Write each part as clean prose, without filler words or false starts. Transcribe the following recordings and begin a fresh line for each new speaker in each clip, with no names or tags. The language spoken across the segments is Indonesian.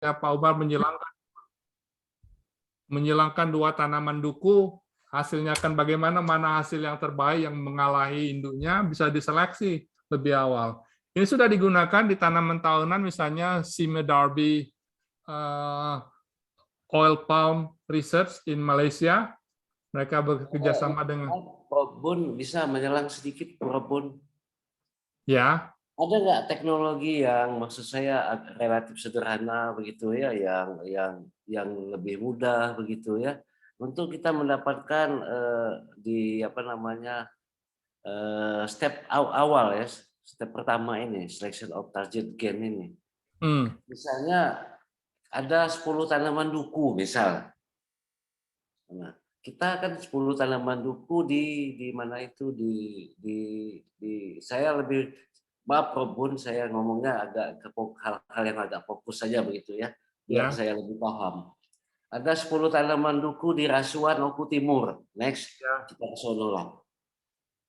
Pak Umar menyilangkan 2 tanaman duku, hasilnya akan bagaimana, mana hasil yang terbaik yang mengalahi induknya, bisa diseleksi lebih awal. Ini sudah digunakan di tanaman tahunan, misalnya Sime Darby Oil Palm Research in Malaysia. Mereka bekerja sama dengan...
Prof Bun, bisa menyelang sedikit, Prof Bun?
Ya.
Ada nggak teknologi yang maksud saya relatif sederhana begitu ya, yang lebih mudah begitu ya, untuk kita mendapatkan di apa namanya step awal ya, step pertama ini selection of target gen ini. Misalnya ada 10 tanaman duku misal. Nah, kita kan 10 tanaman duku di mana itu di saya lebih, maaf Prof Bun, saya ngomongnya agak ke hal-hal yang agak fokus saja begitu ya, biar saya lebih paham. Ada 10 tanaman duku di Rasuan Oku Timur. Next, kita ke sono lah.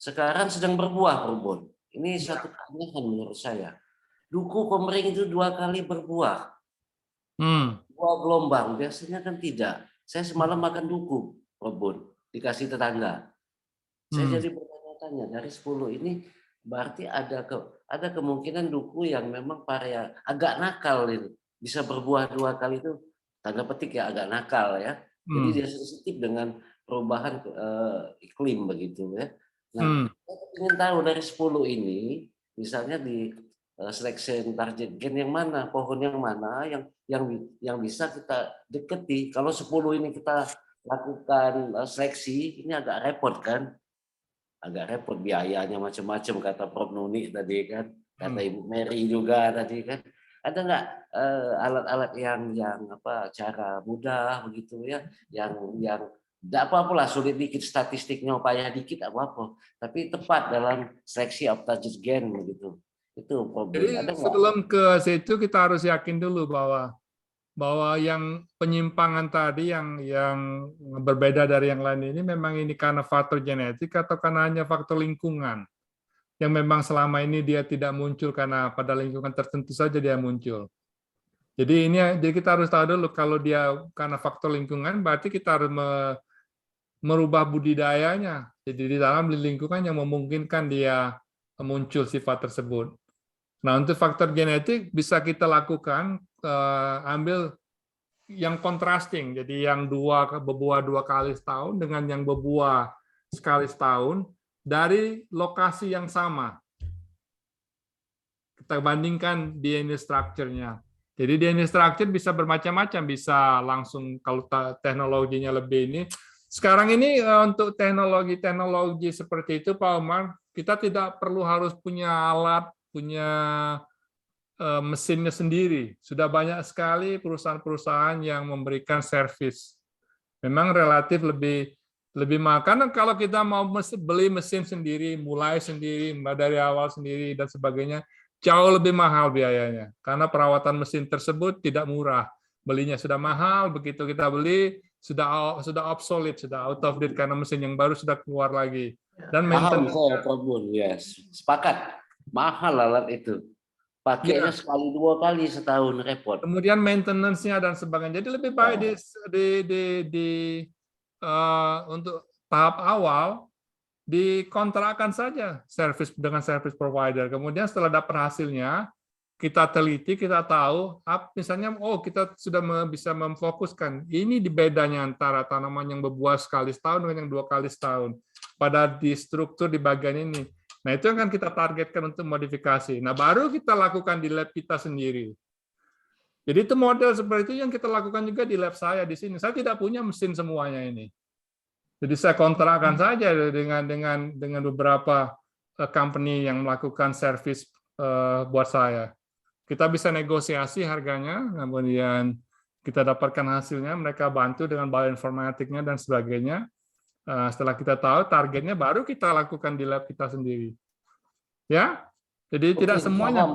Sekarang sedang berbuah, Prof Bun. Ini satu keanehan menurut saya. Duku komering itu 2 kali berbuah. 2 gelombang, biasanya kan tidak. Saya semalam makan duku, Prof Bun, dikasih tetangga. Saya jadi bertanya-tanya, dari 10 ini berarti ada kemungkinan duku yang memang agak nakal ini. Bisa berbuah 2 kali itu, tanda petik ya, agak nakal ya. Jadi dia sensitif dengan perubahan iklim begitu ya. Nah, saya ingin tahu dari 10 ini, misalnya di selection target gen yang mana, pohon yang mana yang bisa kita deketi. Kalau 10 ini kita lakukan seleksi, ini agak repot kan? Agak repot, biayanya macam-macam kata Prof Nuni tadi kan, kata Ibu Mary juga tadi kan. Ada nggak alat-alat yang cara mudah begitu ya, yang tidak apa-apa lah, sulit dikit statistiknya, upaya dikit apa-apa, tapi tepat dalam seleksi of target gen begitu. Itu Prof.
Jadi sebelum ke situ kita harus yakin dulu bahwa yang penyimpangan tadi yang berbeda dari yang lain ini memang ini karena faktor genetik atau karena hanya faktor lingkungan yang memang selama ini dia tidak muncul karena pada lingkungan tertentu saja dia muncul. Jadi kita harus tahu dulu kalau dia karena faktor lingkungan, berarti kita harus merubah budidayanya. Jadi di dalam lingkungan yang memungkinkan dia muncul sifat tersebut. Nah, untuk faktor genetik bisa kita lakukan ambil yang contrasting, jadi yang berbuah 2 kali setahun dengan yang berbuah sekali setahun dari lokasi yang sama. Kita bandingkan DNA structure-nya. Jadi DNA structure bisa bermacam-macam, bisa langsung kalau teknologinya lebih ini. Sekarang ini untuk teknologi seperti itu, Pak Umar, kita tidak perlu harus punya alat, punya mesinnya sendiri. Sudah banyak sekali perusahaan-perusahaan yang memberikan servis. Memang relatif lebih mahal. Karena kalau kita mau beli mesin sendiri, mulai sendiri, dari awal sendiri, dan sebagainya, jauh lebih mahal biayanya. Karena perawatan mesin tersebut tidak murah. Belinya sudah mahal, begitu kita beli, sudah obsolete, sudah out of date, karena mesin yang baru sudah keluar lagi. Dan
paham saya, Prof Bun, yes. Sepakat. Mahal alat itu. Pakainya sekali 2 kali setahun, repot.
Kemudian maintenance-nya dan sebagainya. Jadi lebih baik untuk tahap awal dikontrakkan saja dengan service provider. Kemudian setelah dapat hasilnya, kita teliti, kita tahu, misalnya, kita sudah bisa memfokuskan. Ini di bedanya antara tanaman yang berbuah sekali setahun dengan yang 2 kali setahun. Pada di struktur di bagian ini. Nah, itu yang akan kita targetkan untuk modifikasi. Nah, baru kita lakukan di lab kita sendiri. Jadi itu model seperti itu yang kita lakukan juga di lab saya di sini. Saya tidak punya mesin semuanya ini. Jadi saya kontrakkan saja dengan beberapa company yang melakukan servis buat saya. Kita bisa negosiasi harganya, kemudian kita dapatkan hasilnya, mereka bantu dengan bioinformatiknya dan sebagainya. Setelah kita tahu targetnya, baru kita lakukan di lab kita sendiri. Ya, jadi tidak semuanya.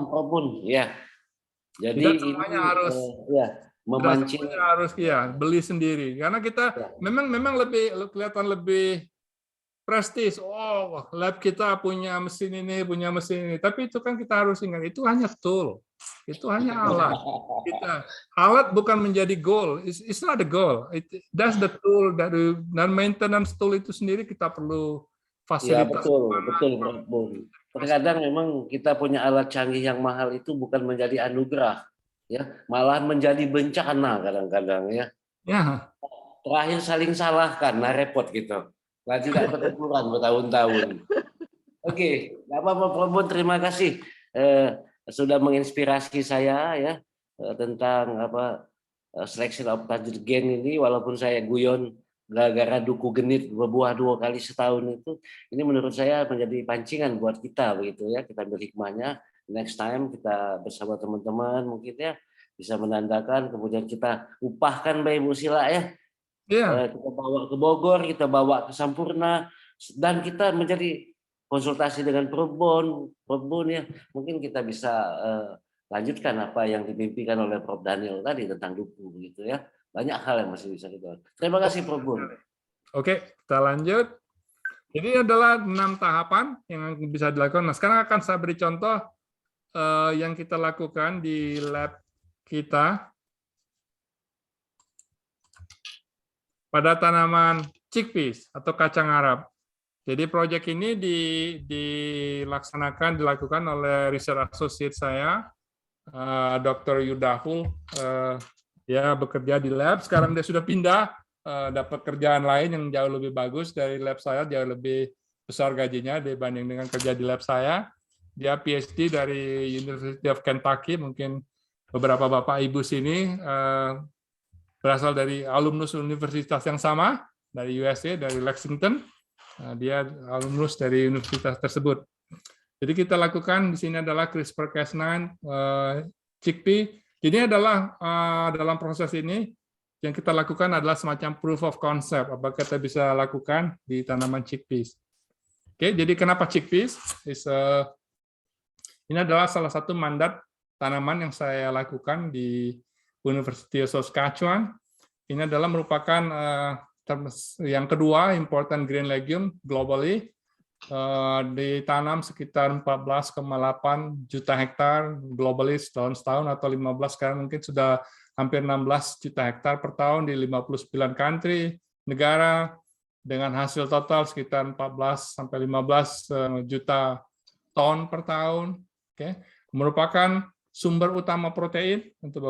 Ya. Jadi
tidak semuanya harus
memancing.
Harus beli sendiri. Karena kita memang lebih kelihatan lebih prestis. Lab kita punya mesin ini, punya mesin ini. Tapi itu kan kita harus ingat, itu hanya tool. Itu hanya alat. Alat bukan menjadi goal. It's not the goal. That's the tool dan maintenance tool itu sendiri kita perlu
Ya
fasilitas.
betul, betul Prof. Bung. Terkadang memang kita punya alat canggih yang mahal itu bukan menjadi anugerah, ya, malah menjadi bencana kadang-kadang ya.
Ya,
Terakhir saling salahkan, nah repot gitu. Nah, tidak ketemuran bertahun-tahun. Oke, nggak apa-apa Prof. Bung, terima kasih sudah menginspirasi saya ya tentang selection of target gain ini, walaupun saya guyon gara-gara duku genit berbuah 2 kali setahun itu, ini menurut saya menjadi pancingan buat kita begitu ya, kita ambil hikmahnya. Next time kita bersama teman-teman mungkin ya bisa menandakan, kemudian kita upahkan Mbak Ibu Sila ya.
ya.
Kita bawa ke Bogor, kita bawa ke Sampurna, dan kita menjadi konsultasi dengan Prof. Bun ya, mungkin kita bisa lanjutkan apa yang dimimpikan oleh Prof. Daniel tadi tentang duku gitu ya. Banyak hal yang masih bisa kita. Terima kasih Prof. Bun.
Oke, kita lanjut. Jadi adalah 6 tahapan yang bisa dilakukan. Nah, sekarang akan saya beri contoh yang kita lakukan di lab kita pada tanaman chickpeas atau kacang Arab. Jadi proyek ini dilakukan oleh research associate saya, Dr. Yudaful. Dia bekerja di lab, sekarang dia sudah pindah, dapat kerjaan lain yang jauh lebih bagus dari lab saya, jauh lebih besar gajinya dibanding dengan kerja di lab saya. Dia PhD dari University of Kentucky, mungkin beberapa bapak ibu sini berasal dari alumnus universitas yang sama, dari USA, dari Lexington. Dia alumnus dari universitas tersebut. Jadi kita lakukan di sini adalah CRISPR-Cas9 chickpea. Ini adalah dalam proses ini yang kita lakukan adalah semacam proof of concept apa kita bisa lakukan di tanaman chickpeas. Oke, jadi kenapa chickpeas? Ini adalah salah satu mandat tanaman yang saya lakukan di University of Saskatchewan. Ini adalah merupakan yang kedua important green legume globally, ditanam sekitar 14,8 juta hektar globally setahun atau 15 sekarang mungkin sudah hampir 16 juta hektar per tahun di 59 country negara dengan hasil total sekitar 14 sampai 15 juta ton per tahun. Oke, merupakan sumber utama protein untuk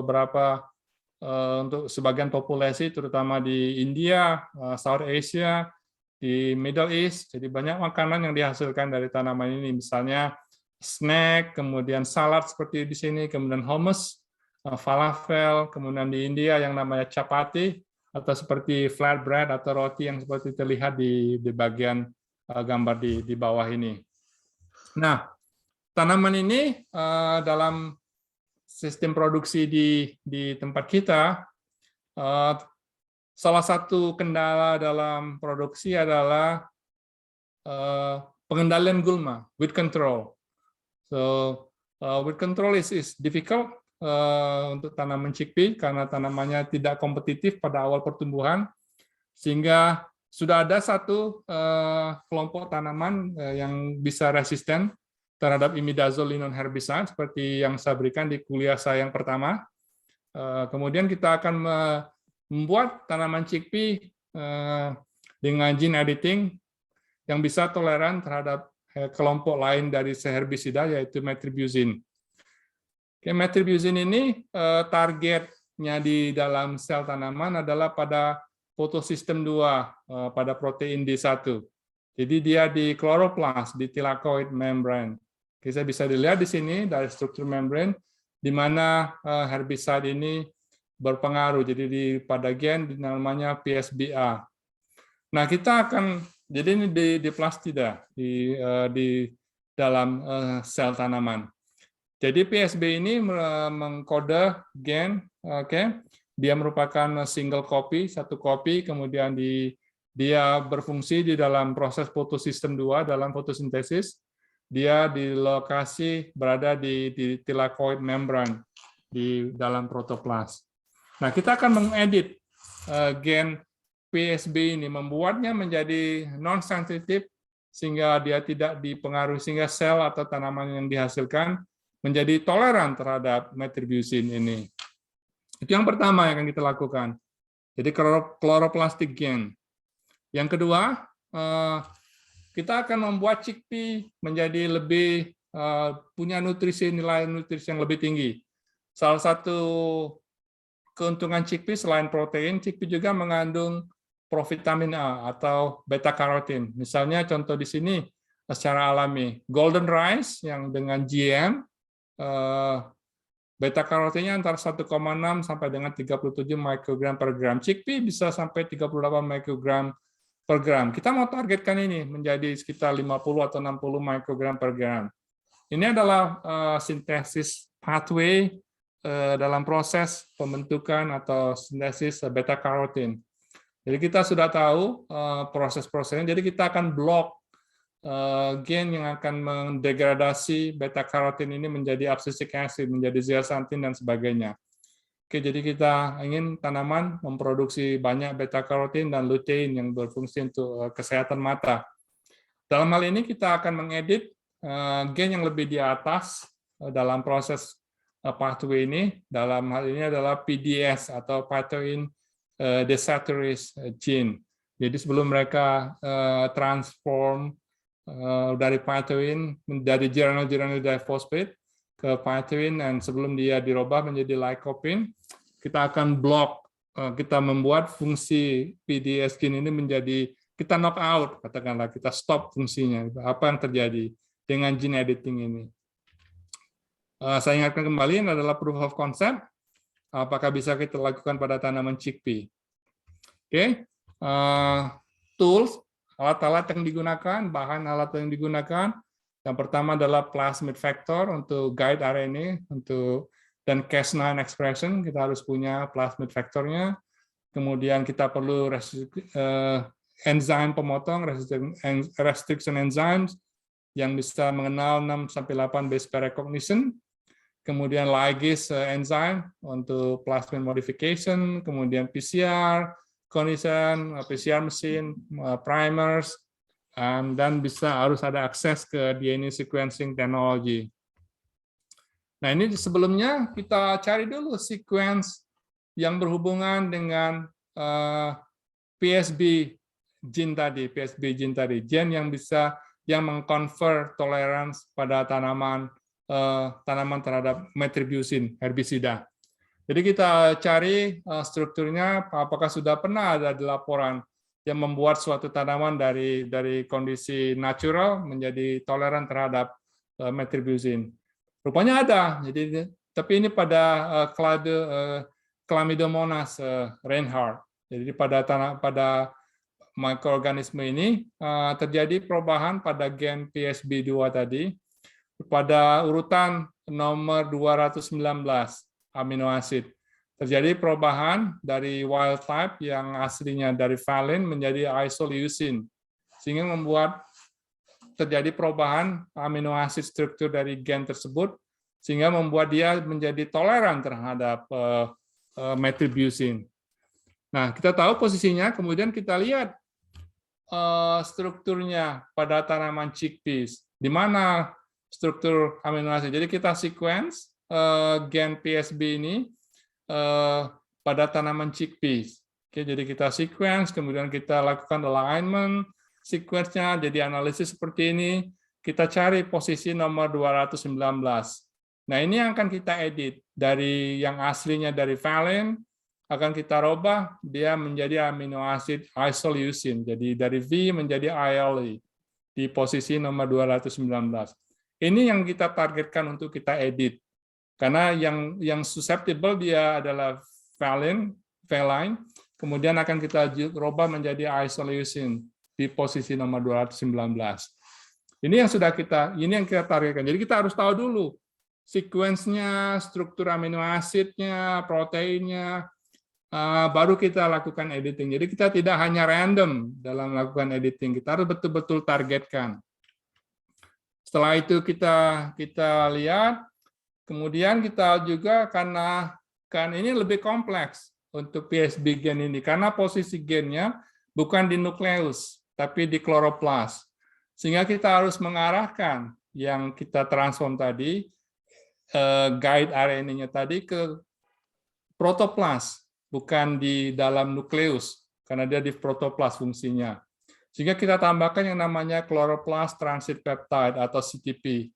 untuk sebagian populasi, terutama di India, South Asia, di Middle East. Jadi banyak makanan yang dihasilkan dari tanaman ini, misalnya snack, kemudian salad seperti di sini, kemudian hummus, falafel, kemudian di India yang namanya chapati, atau seperti flatbread atau roti yang seperti terlihat di bagian gambar di bawah ini. Nah, tanaman ini dalam sistem produksi di tempat kita, salah satu kendala dalam produksi adalah pengendalian gulma, weed control. So weed control is difficult untuk tanaman chickpea karena tanamannya tidak kompetitif pada awal pertumbuhan, sehingga sudah ada satu kelompok tanaman yang bisa resisten terhadap imidazole linon herbicide seperti yang saya berikan di kuliah saya yang pertama. Kemudian kita akan membuat tanaman chickpea dengan gene editing yang bisa toleran terhadap kelompok lain dari herbisida yaitu metribuzin. Metribuzin ini targetnya di dalam sel tanaman adalah pada fotosistem 2 pada protein D1. Jadi dia di chloroplast, di thylakoid membrane. Kita bisa dilihat di sini dari struktur membrane di mana herbicide ini berpengaruh. Jadi pada gen namanya PSBA. Nah, kita akan jadi ini di plastida di dalam sel tanaman. Jadi PSB ini mengkode gen, dia merupakan single copy, satu copy, kemudian dia berfungsi di dalam proses fotosistem 2 dalam fotosintesis. Dia di lokasi berada di thylakoid membrane di dalam protoplas. Nah, kita akan mengedit gen PSB ini, membuatnya menjadi non-sensitif sehingga dia tidak dipengaruhi, sehingga sel atau tanaman yang dihasilkan menjadi toleran terhadap metribuzin ini. Itu yang pertama yang akan kita lakukan. Jadi kloroplastik gen. Yang kedua, kita akan membuat chickpea menjadi lebih punya nilai nutrisi yang lebih tinggi. Salah satu keuntungan chickpea selain protein, chickpea juga mengandung provitamin A atau beta karotin. Misalnya contoh di sini secara alami, golden rice yang dengan GM beta karotinnya antara 1,6 sampai dengan 37 mikrogram per gram. Chickpea bisa sampai 38 mikrogram per gram. Kita mau targetkan ini menjadi sekitar 50 atau 60 mikrogram per gram. Ini adalah sintesis pathway dalam proses pembentukan atau sintesis beta karotin. Jadi kita sudah tahu proses-prosesnya, jadi kita akan blok gen yang akan mendegradasi beta karotin ini menjadi abscisic acid, menjadi zeaxanthin dan sebagainya. Oke, jadi kita ingin tanaman memproduksi banyak beta karotin dan lutein yang berfungsi untuk kesehatan mata. Dalam hal ini kita akan mengedit gen yang lebih di atas dalam proses pathway ini. Dalam hal ini adalah PDS atau pathway desaturase gene. Jadi sebelum mereka transform dari pathway dari geranyl diphosphate ke pathway, dan sebelum dia dirubah menjadi lycopene, kita akan blok, kita membuat fungsi PDS gene ini menjadi, kita knock out, katakanlah kita stop fungsinya. Apa yang terjadi dengan gene editing ini? Saya ingatkan kembali, ini adalah proof of concept. Apakah bisa kita lakukan pada tanaman chickpea? Oke, tools, alat-alat yang digunakan, bahan alat yang digunakan. Yang pertama adalah plasmid factor untuk guide RNA, dan Cas9 expression, kita harus punya plasmid factornya. Kemudian kita perlu enzim pemotong, restriction enzymes, yang bisa mengenal 6-8 base pair recognition. Kemudian ligase enzyme untuk plasmid modification, kemudian PCR, condition, PCR mesin, primers, dan harus ada akses ke DNA sequencing technology. Nah, ini sebelumnya kita cari dulu sequence yang berhubungan dengan PSB gene tadi, gen yang bisa mengconvert tolerance pada tanaman terhadap metribuzin herbisida. Jadi kita cari strukturnya, apakah sudah pernah ada di laporan yang membuat suatu tanaman dari kondisi natural menjadi toleran terhadap metribuzin. Rupanya ada. Jadi, tapi ini pada Chlamydomonas Reinhardt. Jadi pada mikroorganisme ini terjadi perubahan pada gen PSB2 tadi pada urutan nomor 219 amino acid. Terjadi perubahan dari wild type yang aslinya dari valine menjadi isoleucine, sehingga membuat terjadi perubahan amino acid struktur dari gen tersebut, sehingga membuat dia menjadi toleran terhadap metribuzin. Nah, kita tahu posisinya, kemudian kita lihat strukturnya pada tanaman chickpeas, di mana struktur amino acid. Jadi kita sequence gen PSB ini pada tanaman chickpeas. Oke, jadi kita sequence, kemudian kita lakukan alignment sequence-nya, jadi analisis seperti ini. Kita cari posisi nomor 219. Nah, ini yang akan kita edit dari yang aslinya dari valine, akan kita robah dia menjadi amino acid isoleucine. Jadi dari V menjadi ILE di posisi nomor 219. Ini yang kita targetkan untuk kita edit. Karena yang susceptible dia adalah valine, kemudian akan kita robah menjadi isoleucine di posisi nomor 219. Ini yang kita targetkan. Jadi kita harus tahu dulu sequence-nya, struktur amino asidnya, proteinnya, baru kita lakukan editing. Jadi kita tidak hanya random dalam melakukan editing, kita harus betul-betul targetkan. Setelah itu kita lihat. Kemudian kita juga karena ini lebih kompleks untuk PSB gen ini karena posisi gennya bukan di nukleus tapi di kloroplas. Sehingga kita harus mengarahkan yang kita transform tadi guide RNA-nya tadi ke protoplas, bukan di dalam nukleus, karena dia di protoplas fungsinya. Sehingga kita tambahkan yang namanya chloroplast transit peptide atau CTP.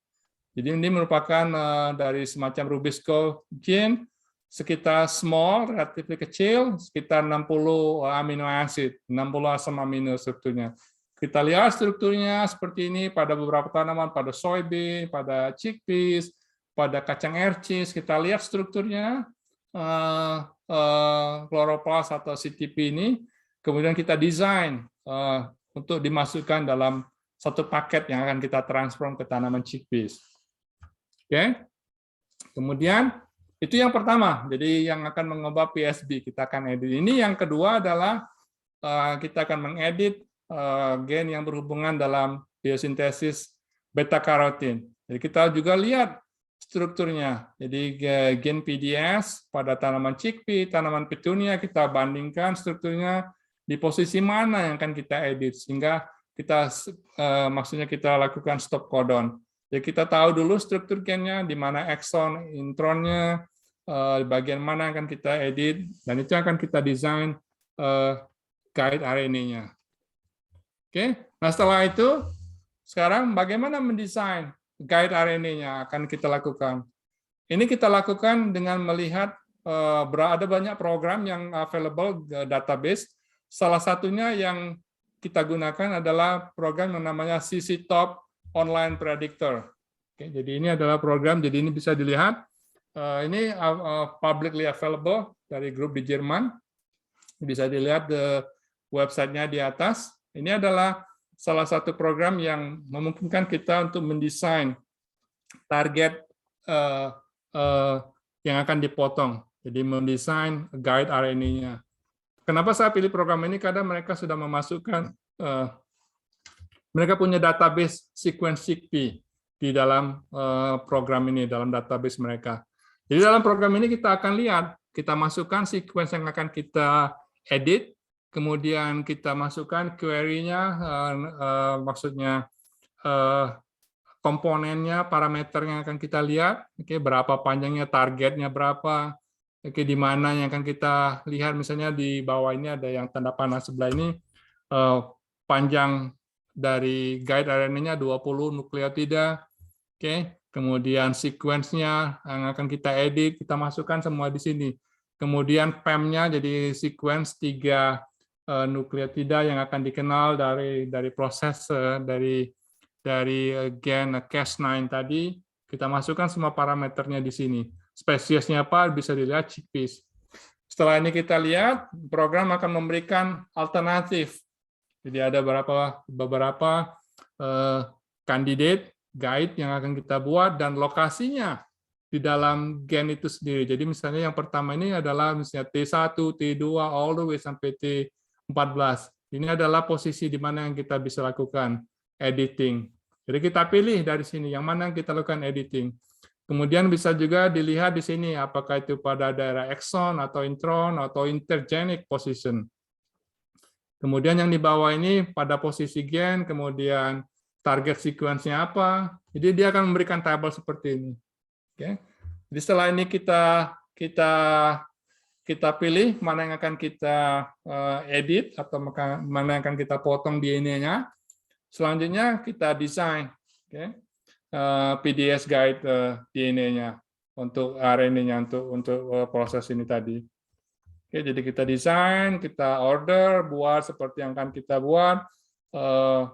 Jadi ini merupakan dari semacam Rubisco gene, sekitar small, relatif kecil, sekitar 60 amino acid, 60 asam amino strukturnya. Kita lihat strukturnya seperti ini pada beberapa tanaman, pada soybean, pada chickpeas, pada kacang ercis. Kita lihat strukturnya, chloroplast atau CTP ini, kemudian kita desain untuk dimasukkan dalam satu paket yang akan kita transform ke tanaman chickpeas. Oke, kemudian itu yang pertama, jadi yang akan mengubah PSB, kita akan edit. Ini yang kedua adalah kita akan mengedit gen yang berhubungan dalam biosintesis beta karotin. Jadi kita juga lihat strukturnya. Jadi gen PDS pada tanaman chickpea, tanaman petunia, kita bandingkan strukturnya di posisi mana yang akan kita edit, sehingga kita maksudnya kita lakukan stop codon. Jadi kita tahu dulu struktur gennya, di mana exon, intronnya, di bagian mana akan kita edit, dan itu akan kita desain guide RNA-nya. Oke, nah setelah itu, sekarang bagaimana mendesain guide RNA-nya akan kita lakukan. Ini kita lakukan dengan melihat ada banyak program yang available database. Salah satunya yang kita gunakan adalah program yang namanya CCTop Online Predictor. Oke, jadi ini adalah program, jadi ini bisa dilihat. Ini publicly available dari grup di Jerman. Bisa dilihat di websitenya di atas. Ini adalah salah satu program yang memungkinkan kita untuk mendesain target yang akan dipotong. Jadi mendesain guide RNA-nya. Kenapa saya pilih program ini? Karena mereka sudah memasukkan mereka punya database sequence chickpea di dalam program ini, dalam database mereka. Jadi dalam program ini kita akan lihat, kita masukkan sequence yang akan kita edit, kemudian kita masukkan query-nya, maksudnya komponennya, parameter yang akan kita lihat, berapa panjangnya, targetnya berapa, di mana yang akan kita lihat, misalnya di bawah ini ada yang tanda panah sebelah ini, panjang dari guide RNA-nya 20 nukleotida, kemudian sequence-nya yang akan kita edit, kita masukkan semua di sini. Kemudian PEM-nya jadi sequence 3 nukleotida yang akan dikenal dari proses dari gen Cas9 tadi, kita masukkan semua parameternya di sini. Spesiesnya apa bisa dilihat chickpeas. Setelah ini kita lihat, program akan memberikan alternatif. Jadi ada beberapa candidate guide yang akan kita buat dan lokasinya di dalam gen itu sendiri. Jadi misalnya yang pertama ini adalah misalnya T1, T2, all the way sampai T14. Ini adalah posisi di mana yang kita bisa lakukan editing. Jadi kita pilih dari sini yang mana yang kita lakukan editing. Kemudian bisa juga dilihat di sini apakah itu pada daerah exon atau intron atau intergenic position. Kemudian yang di bawah ini pada posisi gen, kemudian target sequence-nya apa. Jadi dia akan memberikan tabel seperti ini. Oke. Jadi setelah ini kita pilih mana yang akan kita edit atau mana yang akan kita potong DNA-nya. Selanjutnya kita desain PDS guide DNA-nya untuk RNA-nya untuk proses ini tadi. Oke, jadi kita desain, kita order, buat seperti yang akan kita buat 20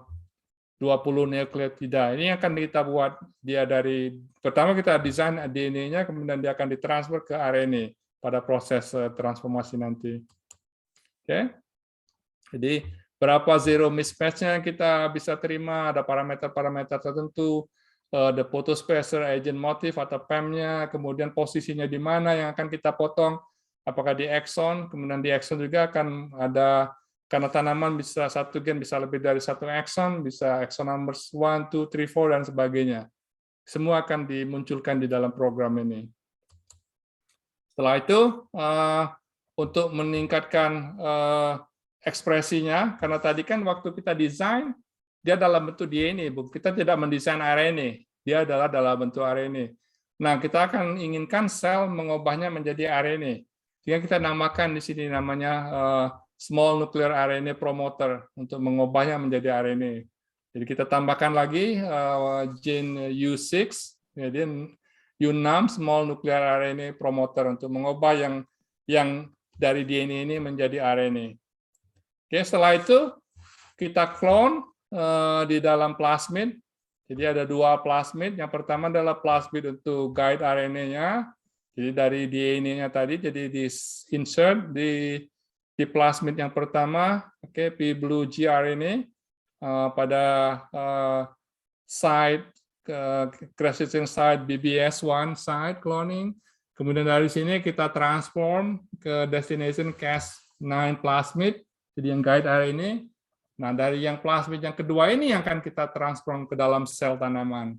nukleotida. Ini akan kita buat dia dari pertama kita desain DNA-nya, kemudian dia akan ditransfer ke RNA pada proses transformasi nanti. Oke, jadi berapa zero mismatch-nya kita bisa terima, ada parameter-parameter tertentu, the photospacer agent motif atau PEM-nya, kemudian posisinya di mana yang akan kita potong, apakah di exon, kemudian di exon juga akan ada, karena tanaman bisa satu gen bisa lebih dari satu exon, bisa exon number 1, 2, 3, 4, dan sebagainya. Semua akan dimunculkan di dalam program ini. Setelah itu, untuk meningkatkan ekspresinya, karena tadi kan waktu kita desain, dia dalam bentuk DNA, kita tidak mendesain RNA, dia adalah dalam bentuk RNA. Nah, kita akan inginkan sel mengubahnya menjadi RNA. Sehingga kita namakan di sini namanya small nuclear RNA promoter untuk mengubahnya menjadi RNA. Jadi kita tambahkan lagi gene U6, jadi U6 small nuclear RNA promoter untuk mengubah yang dari DNA ini menjadi RNA. Oke, setelah itu kita clone di dalam plasmid. Jadi ada dua plasmid. Yang pertama adalah plasmid untuk guide RNA-nya. Jadi dari DNA-nya tadi, jadi di insert di plasmid yang pertama, oke, P blue gRNA pada site crescent site BBS1 site cloning. Kemudian dari sini kita transform ke destination Cas9 plasmid, jadi yang guide RNA. Nah, dari yang plasmid yang kedua ini yang akan kita transform ke dalam sel tanaman.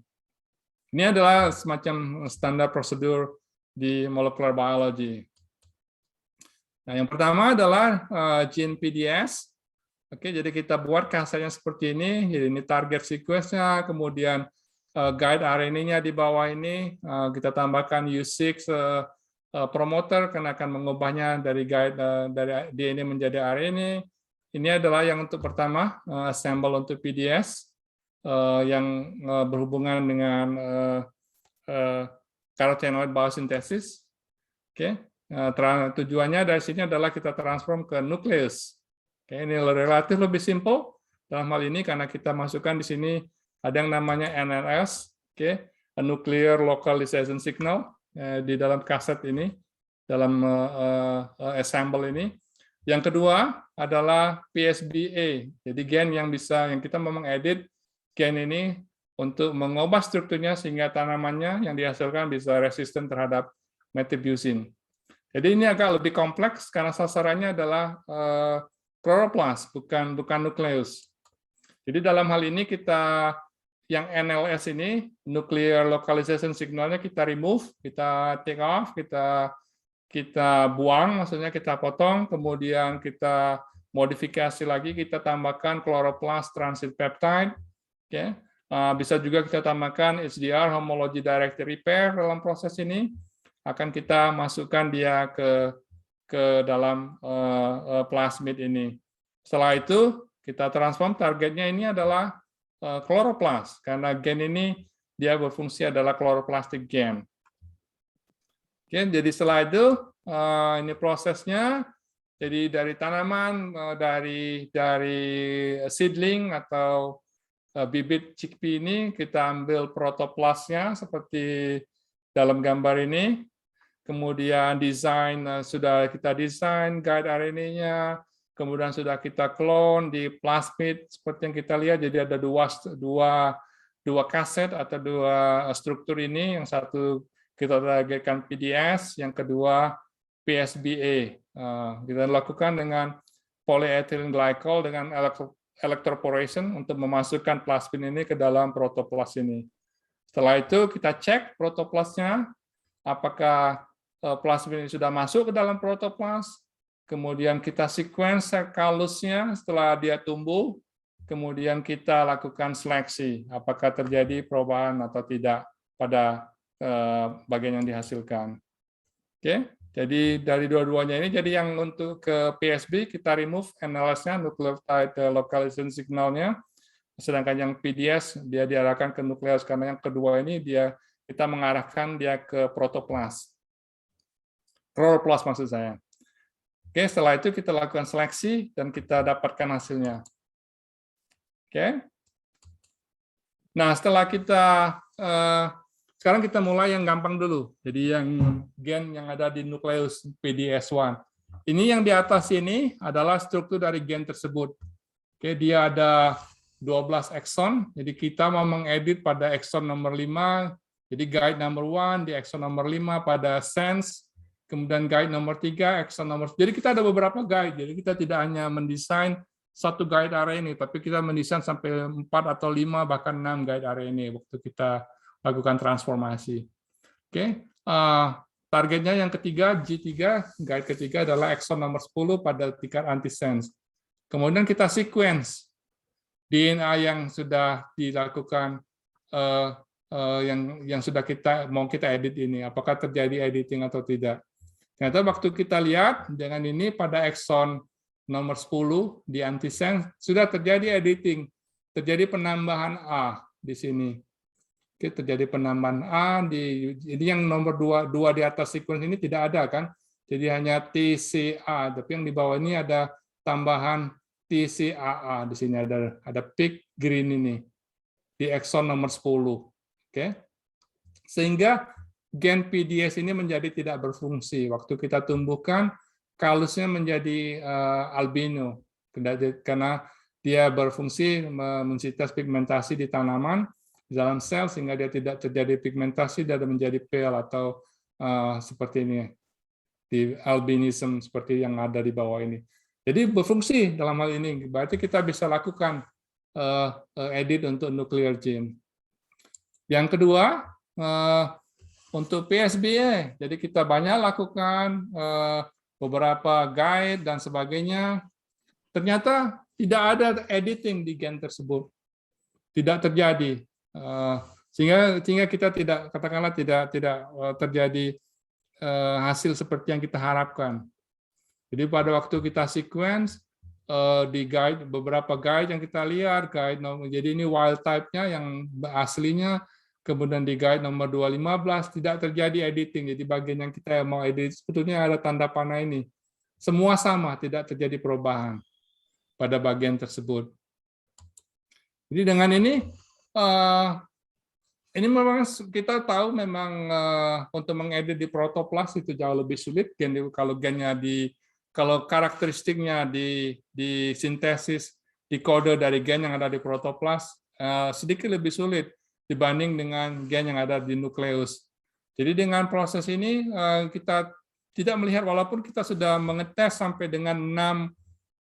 Ini adalah semacam standar prosedur di molecular biology. Nah, yang pertama adalah gene PDS. Oke, jadi kita buat kasetnya seperti ini. Jadi ini target sequence-nya, kemudian guide RNA-nya di bawah ini. Kita tambahkan U6 promoter karena akan mengubahnya dari guide dari DNA menjadi RNA. Ini adalah yang untuk pertama, assemble untuk PDS, yang berhubungan dengan carotenoid biosynthesis. Oke, tujuannya dari sini adalah kita transform ke nukleus. Oke, ini relatif lebih simple dalam hal ini karena kita masukkan di sini ada yang namanya NLS, oke, nuclear localization signal di dalam kaset ini, dalam assemble ini. Yang kedua adalah PSBA, jadi gen yang kita mau mengedit gen ini untuk mengubah strukturnya sehingga tanamannya yang dihasilkan bisa resisten terhadap metribuzin. Jadi ini agak lebih kompleks karena sasarannya adalah chloroplast, bukan nukleus. Jadi dalam hal ini kita yang NLS ini, nuclear localization signalnya kita remove, kita take off, kita buang, maksudnya kita potong, kemudian kita modifikasi lagi, kita tambahkan chloroplast transit peptide. Okay. Bisa juga kita tambahkan HDR, homology directed repair dalam proses ini. Akan kita masukkan dia ke dalam plasmid ini. Setelah itu, kita transform, targetnya ini adalah chloroplast, karena gen ini dia berfungsi adalah chloroplastic gen. Oke, jadi setelah itu ini prosesnya. Jadi dari tanaman, dari seedling atau bibit chickpea ini kita ambil protoplastnya seperti dalam gambar ini. Kemudian desain sudah kita desain guide RNA-nya. Kemudian sudah kita clone di plasmid seperti yang kita lihat. Jadi ada dua kaset atau dua struktur ini. Yang satu kita targetkan PDS, yang kedua PSBA. Kita lakukan dengan polyethylene glycol dengan electroporation untuk memasukkan plasmid ini ke dalam protoplast ini. Setelah itu kita cek protoplastnya, apakah plasmid ini sudah masuk ke dalam protoplast. Kemudian kita sequence kalusnya setelah dia tumbuh. Kemudian kita lakukan seleksi, apakah terjadi perubahan atau tidak pada bagian yang dihasilkan. Oke, jadi dari dua-duanya ini, jadi yang untuk ke PSB kita remove NLS-nya, nucleotide localization signalnya, sedangkan yang PDS dia diarahkan ke nukleus karena yang kedua ini kita mengarahkan dia ke protoplast, chloroplast maksud saya. Oke, setelah itu kita lakukan seleksi dan kita dapatkan hasilnya. Oke, nah setelah kita sekarang kita mulai yang gampang dulu. Jadi yang gen yang ada di nukleus PDS1. Ini yang di atas ini adalah struktur dari gen tersebut. Oke, dia ada 12 ekson. Jadi kita mau mengedit pada ekson nomor 5. Jadi guide nomor 1 di ekson nomor 5 pada sense. Kemudian guide nomor 3, ekson nomor. Jadi kita ada beberapa guide. Jadi kita tidak hanya mendesain satu guide RNA, tapi kita mendesain sampai 4 atau 5 bahkan 6 guide RNA waktu kita lakukan transformasi. Oke, targetnya yang ketiga, G3, guide ketiga adalah ekson nomor 10 pada tingkat antisense. Kemudian kita sequence DNA yang sudah dilakukan yang sudah mau kita edit ini, apakah terjadi editing atau tidak. Ternyata waktu kita lihat dengan ini pada exon nomor 10 di antisense sudah terjadi editing, terjadi penambahan A di sini. Oke, terjadi penambahan A jadi yang nomor 2 di atas sequence ini tidak ada kan? Jadi hanya TCA, tapi yang di bawah ini ada tambahan TCAA di sini ada peak green ini di exon nomor 10. Oke. Sehingga gen PDS ini menjadi tidak berfungsi. Waktu kita tumbuhkan, kalusnya menjadi albino karena dia berfungsi mensintesis pigmentasi di tanaman di dalam sel sehingga dia tidak terjadi pigmentasi dan menjadi pale atau seperti ini di albinism seperti yang ada di bawah ini. Jadi berfungsi dalam hal ini. Berarti kita bisa lakukan edit untuk nuclear gene. Yang kedua, untuk PSBA, jadi kita banyak lakukan beberapa guide dan sebagainya. Ternyata tidak ada editing di gen tersebut, tidak terjadi, sehingga kita tidak katakanlah tidak terjadi hasil seperti yang kita harapkan. Jadi pada waktu kita sequence di guide beberapa guide yang kita lihat jadi ini wild type-nya yang aslinya. Kemudian di guide nomor 215 tidak terjadi editing. Jadi bagian yang kita mau edit sebetulnya ada tanda panah ini. Semua sama, tidak terjadi perubahan pada bagian tersebut. Jadi dengan ini memang kita tahu memang untuk mengedit di protoplas itu jauh lebih sulit. Kalau karakteristiknya di sintesis di kode dari gen yang ada di protoplas sedikit lebih sulit dibanding dengan gen yang ada di nukleus. Jadi dengan proses ini kita tidak melihat, walaupun kita sudah mengetes sampai dengan 6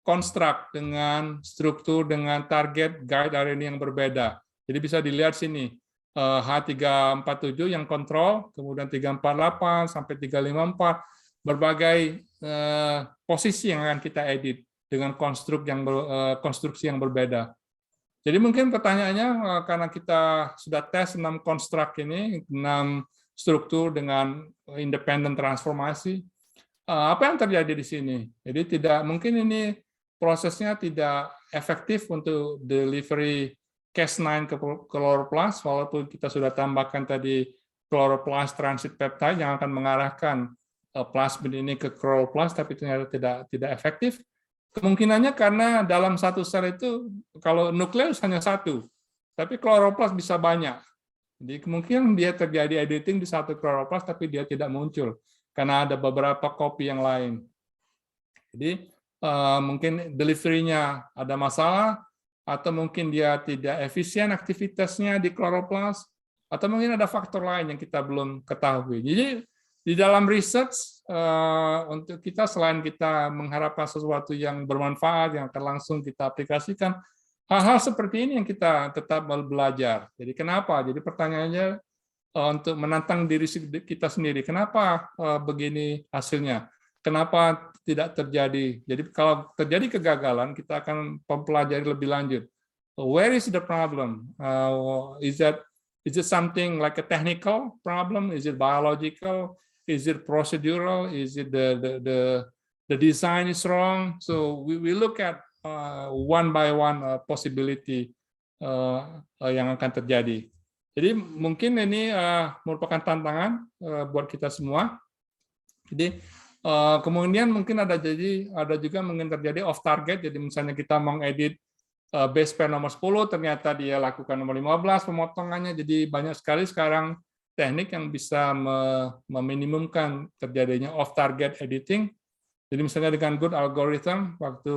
konstruk dengan struktur dengan target guide RNA yang berbeda. Jadi bisa dilihat sini H347 yang kontrol, kemudian 348 sampai 354 berbagai posisi yang akan kita edit dengan konstruksi yang berbeda. Jadi mungkin pertanyaannya, karena kita sudah tes 6 konstruk ini, 6 struktur dengan independent transformasi, apa yang terjadi di sini? Jadi mungkin ini prosesnya tidak efektif untuk delivery Cas9 ke chloroplast, walaupun kita sudah tambahkan tadi chloroplast transit peptide yang akan mengarahkan plasmid ini ke chloroplast, tapi ternyata tidak efektif. Kemungkinannya karena dalam satu sel itu, kalau nukleus hanya satu, tapi kloroplast bisa banyak. Jadi kemungkinan dia terjadi editing di satu kloroplast, tapi dia tidak muncul, karena ada beberapa copy yang lain. Jadi mungkin delivery-nya ada masalah, atau mungkin dia tidak efisien aktivitasnya di kloroplast, atau mungkin ada faktor lain yang kita belum ketahui. Jadi di dalam research, untuk kita selain kita mengharapkan sesuatu yang bermanfaat, yang akan langsung kita aplikasikan, hal-hal seperti ini yang kita tetap belajar. Jadi kenapa? Jadi pertanyaannya untuk menantang diri kita sendiri. Kenapa begini hasilnya? Kenapa tidak terjadi? Jadi kalau terjadi kegagalan, kita akan mempelajari lebih lanjut. Where is the problem? Is it something like a technical problem? Is it biological? Is it procedural? Is it the design is wrong? So we look at one by one possibility yang akan terjadi. Jadi mungkin ini merupakan tantangan buat kita semua. Jadi kemudian mungkin ada juga mungkin terjadi off target. Jadi misalnya kita mengedit base pair nomor 10, ternyata dia lakukan nomor 15 pemotongannya. Jadi banyak sekali sekarang teknik yang bisa meminimumkan terjadinya off-target editing. Jadi misalnya dengan good algorithm, waktu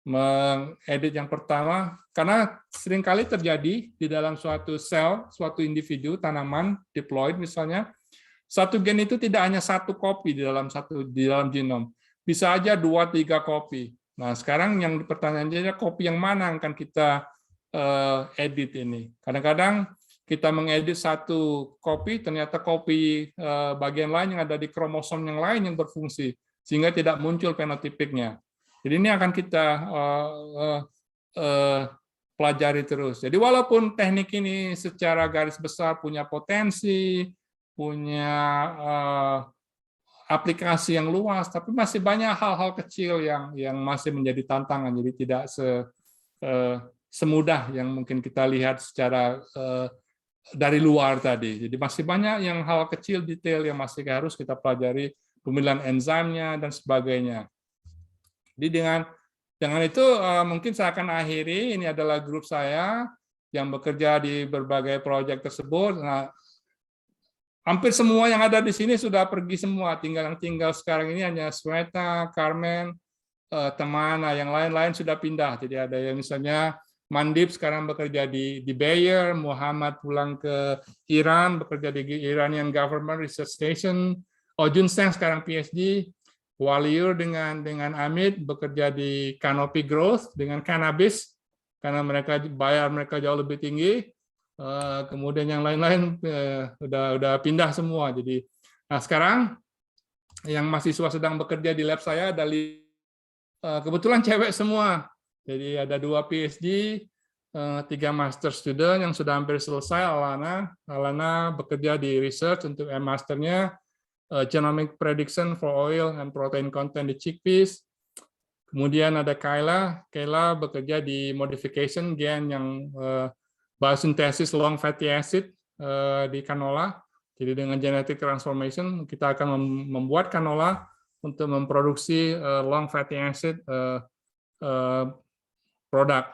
mengedit yang pertama, karena seringkali terjadi di dalam suatu sel, suatu individu, tanaman, diploid misalnya, satu gen itu tidak hanya satu copy di dalam genom, bisa aja 2-3 copy. Nah sekarang yang pertanyaannya copy yang mana yang akan kita edit ini? Kadang-kadang kita mengedit satu copy, ternyata copy bagian lain yang ada di kromosom yang lain yang berfungsi, sehingga tidak muncul fenotipiknya. Jadi ini akan kita pelajari terus. Jadi walaupun teknik ini secara garis besar punya potensi, punya aplikasi yang luas, tapi masih banyak hal-hal kecil yang masih menjadi tantangan. Jadi tidak semudah yang mungkin kita lihat secara dari luar tadi. Jadi masih banyak yang hal kecil detail yang masih harus kita pelajari, pemilihan enzimnya dan sebagainya. Jadi dengan itu mungkin saya akan akhiri. Ini adalah grup saya yang bekerja di berbagai proyek tersebut. Nah, hampir semua yang ada di sini sudah pergi semua. Yang tinggal sekarang ini hanya Sweta, Carmen, teman. Nah, yang lain-lain sudah pindah. Jadi ada yang misalnya Mandip sekarang bekerja di Bayer, Muhammad pulang ke Iran, bekerja di Iranian Government Research Station, Jun Seng sekarang PhD, Waliur dengan Amit bekerja di Canopy Growth dengan cannabis, karena bayar mereka jauh lebih tinggi. Kemudian yang lain-lain udah pindah semua. Jadi, nah sekarang yang mahasiswa sedang bekerja di lab saya ada kebetulan cewek semua. Jadi ada 2 PhD, 3 master student yang sudah hampir selesai. Alana bekerja di research untuk masternya, genomic prediction for oil and protein content di chickpeas. Kemudian ada Kayla bekerja di modification gen yang biosinthesis long fatty acid di canola. Jadi dengan genetic transformation kita akan membuat canola untuk memproduksi long fatty acid produk.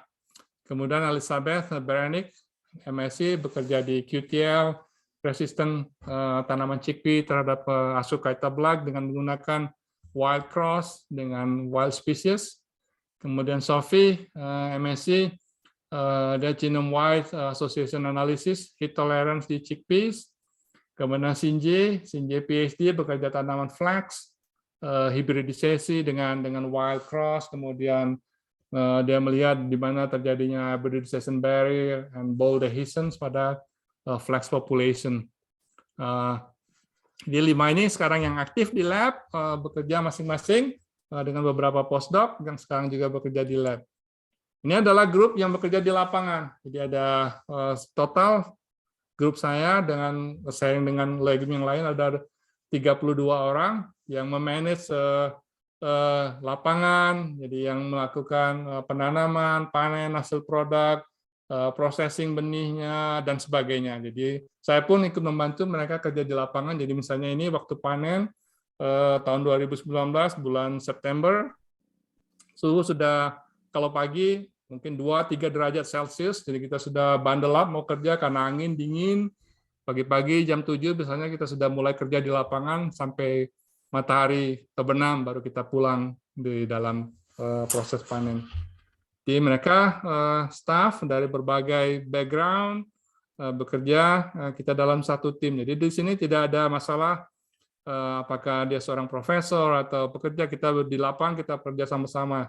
Kemudian Elizabeth Berenik, MSc, bekerja di QTL, resisten tanaman chickpea terhadap Asucaita black dengan menggunakan wild cross dengan wild species. Kemudian Sophie, MSc, dia genome wide association analysis, heat tolerance di chickpeas. Kemudian Sinje PhD, bekerja tanaman flax, hybridisasi dengan wild cross, kemudian dia melihat di mana terjadinya hybridization barrier and bold adhesions pada flax population. Di 5 ini sekarang yang aktif di lab, bekerja masing-masing dengan beberapa postdoc yang sekarang juga bekerja di lab. Ini adalah grup yang bekerja di lapangan. Jadi ada total grup saya dengan sharing dengan lab yang lain ada 32 orang yang memanage lapangan, jadi yang melakukan penanaman, panen hasil produk, processing benihnya dan sebagainya. Jadi saya pun ikut membantu mereka kerja di lapangan. Jadi misalnya ini waktu panen tahun 2019 bulan September, suhu sudah kalau pagi mungkin 2-3 derajat Celcius, jadi kita sudah bundle up mau kerja karena angin dingin. Pagi-pagi jam 7 biasanya kita sudah mulai kerja di lapangan sampai matahari terbenam baru kita pulang di dalam proses panen. Jadi mereka staff dari berbagai background bekerja, kita dalam satu tim. Jadi di sini tidak ada masalah apakah dia seorang profesor atau pekerja, kita di lapangan kita kerja sama-sama,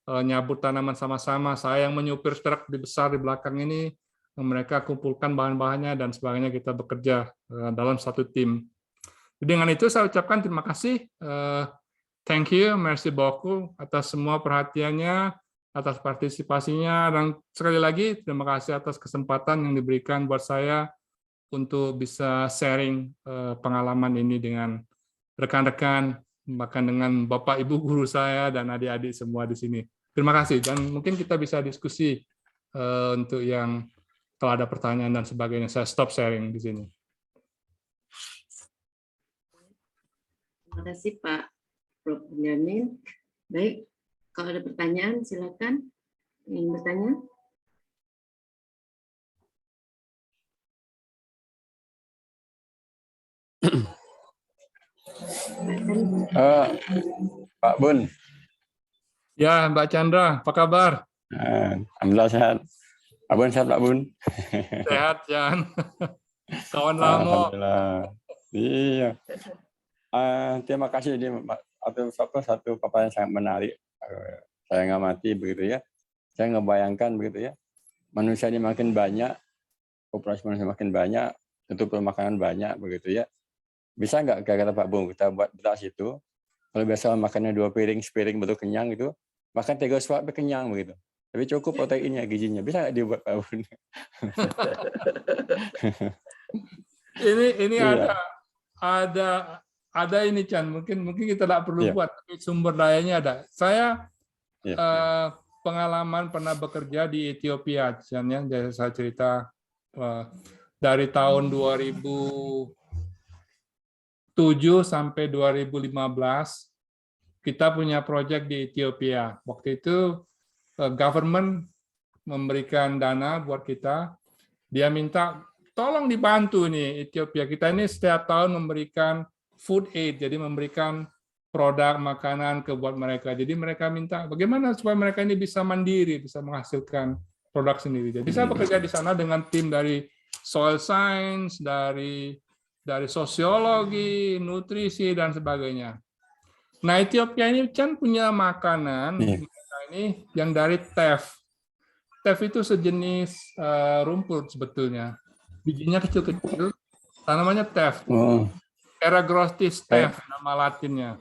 nyabut tanaman sama-sama. Saya yang menyupir truk besar di belakang ini, mereka kumpulkan bahan-bahannya dan sebagainya, kita bekerja dalam satu tim. Dengan itu saya ucapkan terima kasih, thank you, merci beaucoup atas semua perhatiannya, atas partisipasinya, dan sekali lagi terima kasih atas kesempatan yang diberikan buat saya untuk bisa sharing pengalaman ini dengan rekan-rekan, bahkan dengan Bapak Ibu guru saya dan adik-adik semua di sini. Terima kasih, dan mungkin kita bisa diskusi untuk yang kalau ada pertanyaan dan sebagainya. Saya stop sharing di sini.
Terima kasih Pak Prof. Benyamin. Baik, kalau ada pertanyaan silakan ingin bertanya.
Pak Bun.
Ya, Mbak Chandra, apa kabar?
Alhamdulillah sehat. Pak Bun sehat, Pak Bun.
Sehat, Jan. Kawan lama.
Alhamdulillah. Iya. Terima kasih ini satu paparan yang sangat menarik. Saya ngamati begitu ya. Saya ngebayangkan begitu ya. Manusia ini makin banyak, populasi manusia makin banyak, tentu perlu makanan banyak begitu ya. Bisa nggak kata Pak Bung kita buat beras itu? Kalau biasa makannya 2 piring, sepiring betul kenyang itu, makan 3 suap kenyang begitu. Tapi cukup proteinnya, gizinya. Bisa nggak dibuat Pak Bun?
Ini
Iya.
ada ini Chan, mungkin kita tidak perlu
Iya.
buat, tapi sumber dayanya ada. Saya
Iya.
pengalaman pernah bekerja di Ethiopia, Chan, ya. Jadi saya cerita dari tahun 2007 sampai 2015 kita punya proyek di Ethiopia. Waktu itu government memberikan dana buat kita. Dia minta tolong dibantu nih Ethiopia. Kita ini setiap tahun memberikan food aid, jadi memberikan produk makanan ke buat mereka. Jadi mereka minta bagaimana supaya mereka ini bisa mandiri, bisa menghasilkan produk sendiri. Jadi saya bekerja di sana dengan tim dari soil science, dari sosiologi, nutrisi dan sebagainya. Nah, Ethiopia ini kan punya makanan ini yang dari teff. Teff itu sejenis rumput sebetulnya. Bijinya kecil-kecil, tanamannya teff. Eragrostis teff nama latinnya.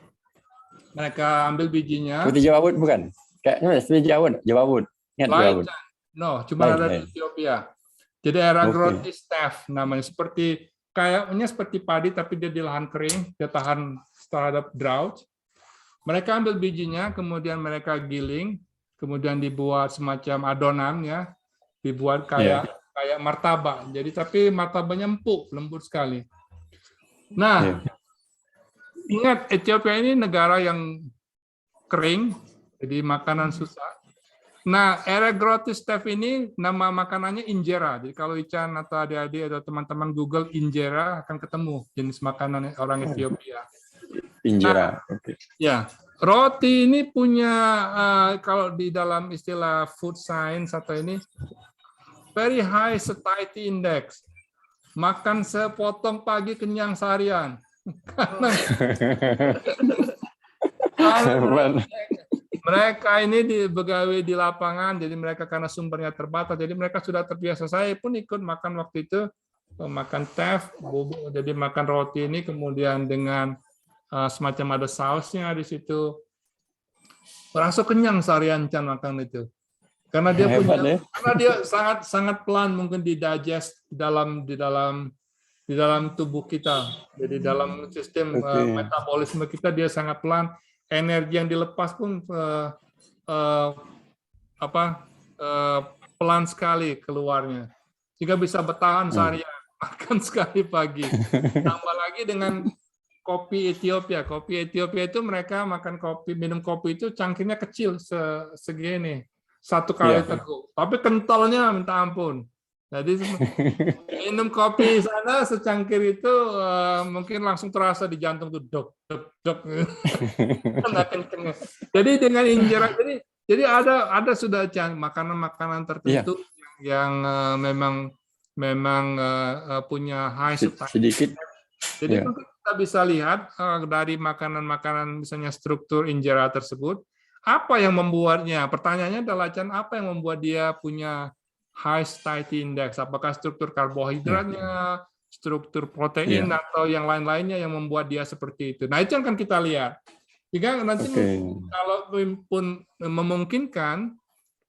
Mereka ambil bijinya.
Seperti Jawawut bukan? Kayaknya seperti Jawawut. Ingat Jawawut?
No, cuma ada di Ethiopia. Jadi Eragrostis teff namanya, kayaknya seperti padi tapi dia di lahan kering, dia tahan terhadap drought. Mereka ambil bijinya, kemudian mereka giling, kemudian dibuat semacam adonan ya, dibuat kayak martabak. Jadi tapi martabaknya empuk, lembut sekali. Nah, ingat Ethiopia ini negara yang kering, jadi makanan susah. Nah, Eragrostis teff ini nama makanannya injera. Jadi kalau Ican atau adik-adik atau teman-teman Google injera akan ketemu jenis makanan orang Ethiopia.
Injera.
Ya, roti ini punya kalau di dalam istilah food science atau ini very high satiety index. Makan sepotong pagi kenyang seharian. Mereka ini begawe di lapangan, jadi mereka karena sumbernya terbatas, jadi mereka sudah terbiasa. Saya pun ikut makan waktu itu, makan teff, bubuk, jadi makan roti ini kemudian dengan semacam ada sausnya di situ. Merasa kenyang seharian Chan makan itu. Karena dia karena dia sangat pelan mungkin digest di dalam tubuh kita. Jadi dalam sistem metabolisme kita dia sangat pelan. Energi yang dilepas pun pelan sekali keluarnya. Sehingga bisa bertahan seharian, makan sekali pagi. Tambah lagi dengan kopi Ethiopia. Kopi Ethiopia itu mereka makan kopi, minum kopi itu cangkirnya kecil segini, 1 kali teguk. Tapi kentalnya minta ampun. Jadi minum kopi sana secangkir itu mungkin langsung terasa di jantung tuh dok. Jadi dengan injera, jadi ada sudah makanan-makanan tertentu yang memang punya high
sedikit.
Jadi kita bisa lihat dari makanan-makanan misalnya struktur injera tersebut, apa yang membuatnya? Pertanyaannya adalah apa yang membuat dia punya high satiety index? Apakah struktur karbohidratnya, struktur protein atau yang lain-lainnya yang membuat dia seperti itu? Nah, itu yang akan kita lihat. Jika nanti kalau pun memungkinkan,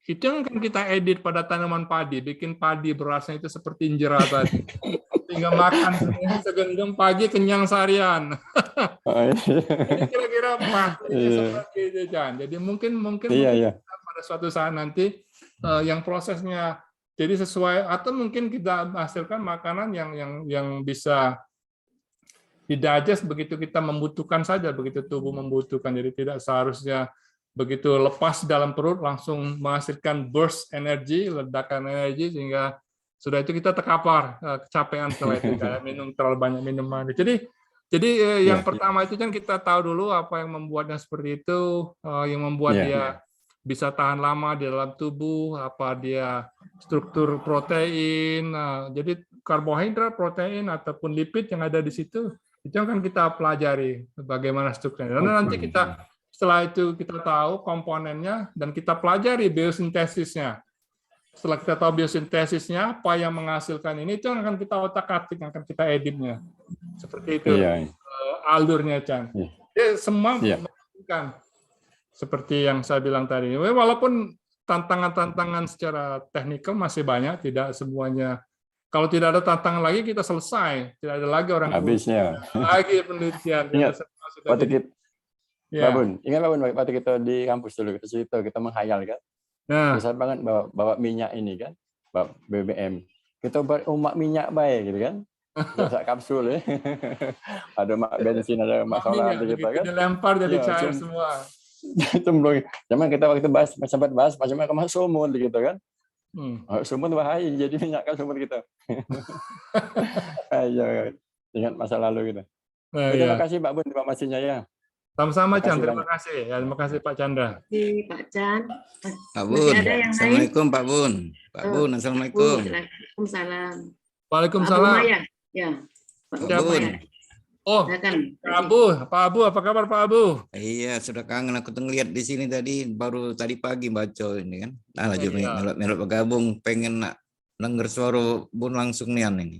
itu yang akan kita edit pada tanaman padi, bikin padi berasnya itu seperti injera tadi. Sehingga makan segenggam pagi kenyang seharian. Jadi kira-kira seperti itu, Chan. Jadi mungkin pada suatu saat nanti yang prosesnya jadi sesuai, atau mungkin kita hasilkan makanan yang bisa didigest begitu kita membutuhkan saja, begitu tubuh membutuhkan. Jadi tidak seharusnya begitu lepas dalam perut langsung menghasilkan burst energi, ledakan energi, sehingga sudah itu kita terkapar, kecapean setelah itu, kayak minum terlalu banyak minuman. Jadi yang pertama itu kan kita tahu dulu apa yang membuatnya seperti itu, yang membuat dia bisa tahan lama di dalam tubuh, apa dia struktur protein. Jadi karbohidrat, protein ataupun lipid yang ada di situ, itu akan kita pelajari bagaimana strukturnya. Dan nanti kita setelah itu kita tahu komponennya dan kita pelajari biosintesisnya. Setelah kita tahu biosintesisnya, apa yang menghasilkan ini, itu akan kita otak-atik, akan kita editnya. Seperti itu alurnya, Chan. Semua memungkinkan. Seperti yang saya bilang tadi. Walaupun tantangan-tantangan secara teknikal masih banyak, tidak semuanya. Kalau tidak ada tantangan lagi kita selesai, tidak ada lagi orang
Habisnya.
lagi penelitian.
Ingat,
Sudah
waktu
jadi,
kita, Pak Bun, ingat Pak Bun, waktu kita di kampus dulu, kita menghayal kan,
nah,
bisa banget bawa minyak ini kan, bawa BBM. Kita buat umak minyak baik gitu kan, sak kapsul ya. Ada mak bensin, ada mak solar
minyak,
gitu
begitu
kan.
dilempar jadi
Iya,
cair semua.
Cemplung. Zaman kita waktu sempat bahas macam sumur gitu kan. Sumur bahaya jadi minyak kan sumur kita. Ayo, ingat masa lalu gitu.
Nah,
Terima
ya.
kasih Pak Bun informasinya ya.
Sama-sama, Chan.
Makasih
Terima
banyak.
kasih. Ya, terima kasih Pak Chandra.
Pak Chan.
Pak
Masih
Bun,
ada yang lain?
Assalamualaikum Pak Bun. Pak Bun, Assalamualaikum.
Waalaikumsalam. Pak Abu
Waalaikumsalam.
Maya. Ya. Pak
Pak
Siapa
Bun.
ini? Oh,
Silakan.
Pak Abu, apa kabar Pak Abu?
Iya, sudah kangen aku tuh ngeliat di sini tadi, baru tadi pagi baca ini kan. Nah, lagi
Iya.
melok bergabung, pengen nak denger suara Bun langsung nih ini.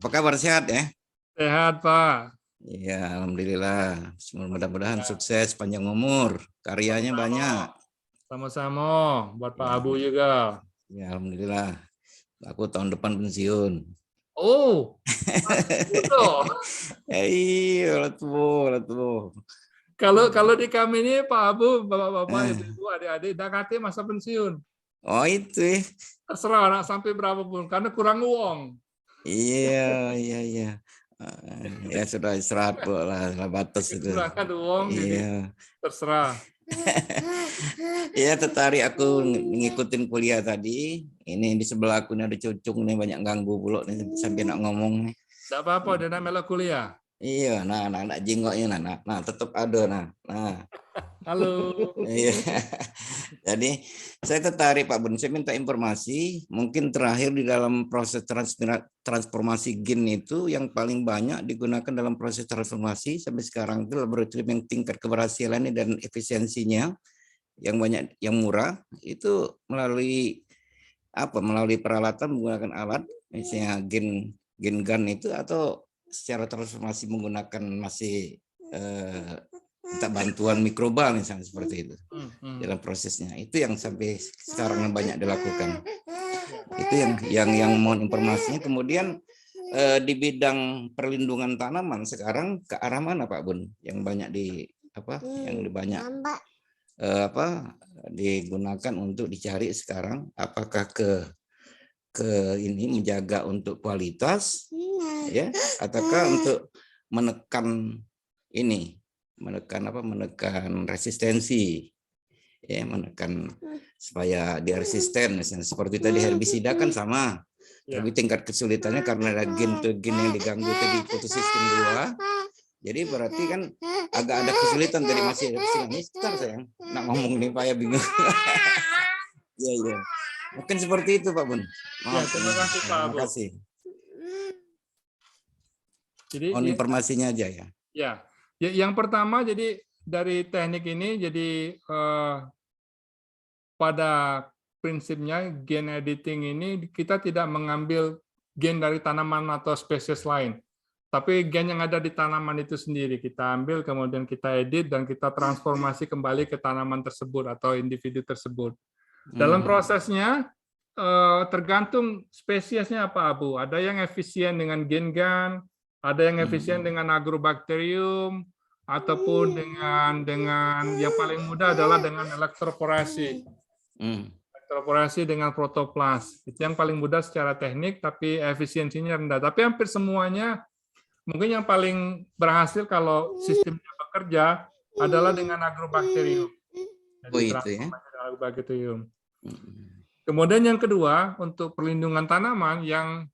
Apa kabar, sehat ya?
Sehat Pak.
Iya, alhamdulillah. Mudah-mudahan sukses, panjang umur, karyanya banyak.
Sama-sama. Buat Pak Abu juga.
Ya, alhamdulillah. Aku tahun depan pensiun.
Oh,
Iya, tuh.
kalau di kami ini Pak Abu, bapak-bapak, ibu-ibu, adik-adik, dakati masa pensiun.
Oh itu ya.
Terserah anak sampai berapapun, karena kurang uang.
Iya. Ya sudah istirahat Bu lah batas itu.
Kurangkan uang, jadi
Iya.
terserah.
Iya tertarik aku ngikutin kuliah tadi. Ini di sebelah aku ini ada cucung nih banyak ganggu pula nih sampai nak ngomong nih.
Tidak apa-apa, dia nak melok kuliah.
Iya, nah jenggotnya nah tetap ada nah.
Halo.
Iya. Jadi saya tertarik Pak Bun, saya minta informasi, mungkin terakhir di dalam proses transformasi gen itu yang paling banyak digunakan dalam proses transformasi sampai sekarang itu laboratorium yang tingkat keberhasilannya dan efisiensinya yang banyak, yang murah itu melalui peralatan menggunakan alat misalnya gen gun itu atau secara transformasi menggunakan masih minta bantuan mikroba misalnya seperti itu dalam prosesnya. Itu yang sampai sekarang banyak dilakukan. Itu yang mohon informasinya. Kemudian di bidang perlindungan tanaman sekarang ke arah mana Pak Bun yang banyak digunakan untuk dicari sekarang, apakah ke ini menjaga untuk kualitas ya ataukah untuk menekan resistensi ya, menekan supaya dia resisten misalnya seperti tadi herbisida kan sama ya. Tapi tingkat kesulitannya karena ada gen yang diganggu tadi fotosistem 2. Jadi berarti kan agak ada kesulitan tadi masih ada kesulitan. Ini sebentar sayang nak ngomong nih Pak ya bingung. Iya. Mungkin seperti itu Pak Bun.
Ya, terima kasih Pak Abu.
Terima kasih.
Jadi
informasinya aja ya.
Ya, yang pertama jadi dari teknik ini jadi pada prinsipnya gen editing ini kita tidak mengambil gen dari tanaman atau spesies lain, tapi gen yang ada di tanaman itu sendiri kita ambil kemudian kita edit dan kita transformasi kembali ke tanaman tersebut atau individu tersebut. Dalam prosesnya tergantung spesiesnya apa Abu. Ada yang efisien dengan gen gun, ada yang efisien dengan agrobakterium, ataupun dengan yang paling mudah adalah dengan elektroporasi. Elektroporasi dengan protoplas. Itu yang paling mudah secara teknik, tapi efisiensinya rendah. Tapi hampir semuanya, mungkin yang paling berhasil kalau sistemnya bekerja adalah dengan agrobakterium.
Oh itu ya.
Agrobakterium. Kemudian yang kedua, untuk perlindungan tanaman yang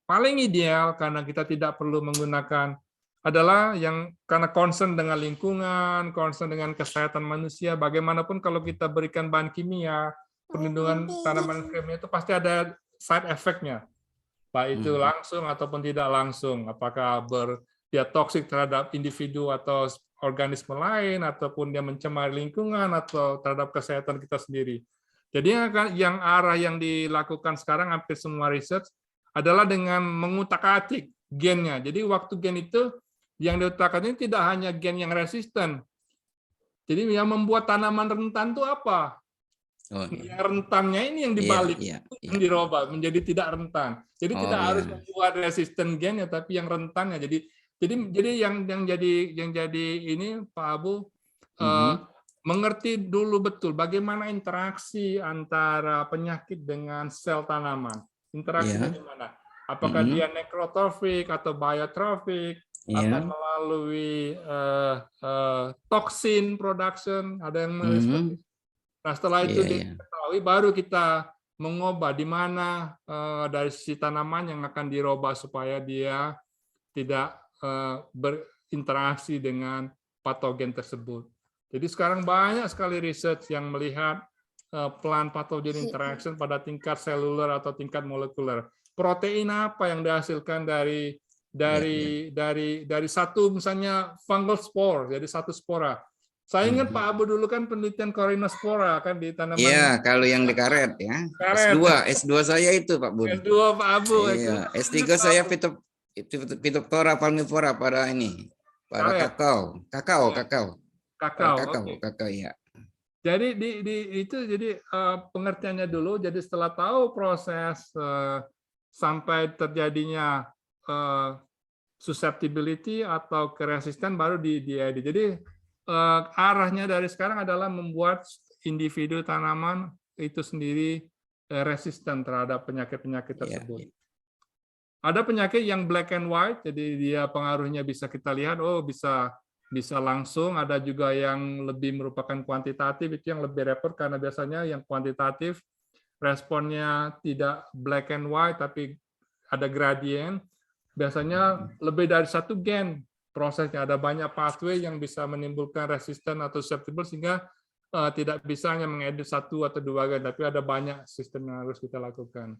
paling ideal karena kita tidak perlu menggunakan adalah yang karena concern dengan lingkungan, concern dengan kesehatan manusia. Bagaimanapun kalau kita berikan bahan kimia, perlindungan tanaman kimia itu pasti ada side effect-nya. Baik itu langsung ataupun tidak langsung. Apakah dia toksik terhadap individu atau organisme lain, ataupun dia mencemari lingkungan atau terhadap kesehatan kita sendiri. Jadi yang arah yang dilakukan sekarang hampir semua research adalah dengan mengutak-atik gennya. Jadi waktu gen itu yang diutak-atik tidak hanya gen yang resisten, Jadi yang membuat tanaman rentan itu apa?
Oh,
Yang rentannya ini yang
iya,
dibalik,
iya,
yang
iya.
dirubah menjadi tidak rentan. Jadi
Oh,
tidak harus
iya.
membuat resisten gennya, tapi yang rentannya. Jadi yang jadi ini Pak Abu
Mhm.
mengerti dulu betul bagaimana interaksi antara penyakit dengan sel tanaman. Interaksinya
Iya.
gimana? Apakah
Mhm.
dia nekrotrofik atau biotrofik,
Iya.
atau melalui toxin production, ada yang seperti
Mhm.
itu. Nah, setelah itu
Iya, iya.
diketahui, baru kita mengubah di mana dari sisi tanaman yang akan dirubah supaya dia tidak berinteraksi dengan patogen tersebut. Jadi sekarang banyak sekali research yang melihat pelan pathogen interaction pada tingkat seluler atau tingkat molekuler. Protein apa yang dihasilkan dari satu misalnya fungal spore, jadi satu spora. Saya ingat Pak Abu dulu kan penelitian Corinospora kan di tanaman
Iya, kalau yang di karet ya.
karet.
S2 saya itu Pak Bun.
S2 Pak Abu.
Iya, S3 saya Phytophthora palmivora pada ini, pada
Karet.
kakao.
Ya.
Kakao ya.
Jadi jadi pengertiannya dulu. Jadi setelah tahu proses sampai terjadinya susceptibility atau keresisten baru di-edit. Jadi arahnya dari sekarang adalah membuat individu tanaman itu sendiri resisten terhadap penyakit-penyakit tersebut.
Iya.
Ada penyakit yang black and white, jadi dia pengaruhnya bisa kita lihat, bisa langsung. Ada juga yang lebih merupakan kuantitatif, itu yang lebih repot karena biasanya yang kuantitatif responnya tidak black and white, tapi ada gradient. Biasanya lebih dari satu gen prosesnya, ada banyak pathway yang bisa menimbulkan resisten atau susceptible, sehingga tidak bisa hanya mengedit satu atau dua gen, tapi ada banyak sistem yang harus kita lakukan.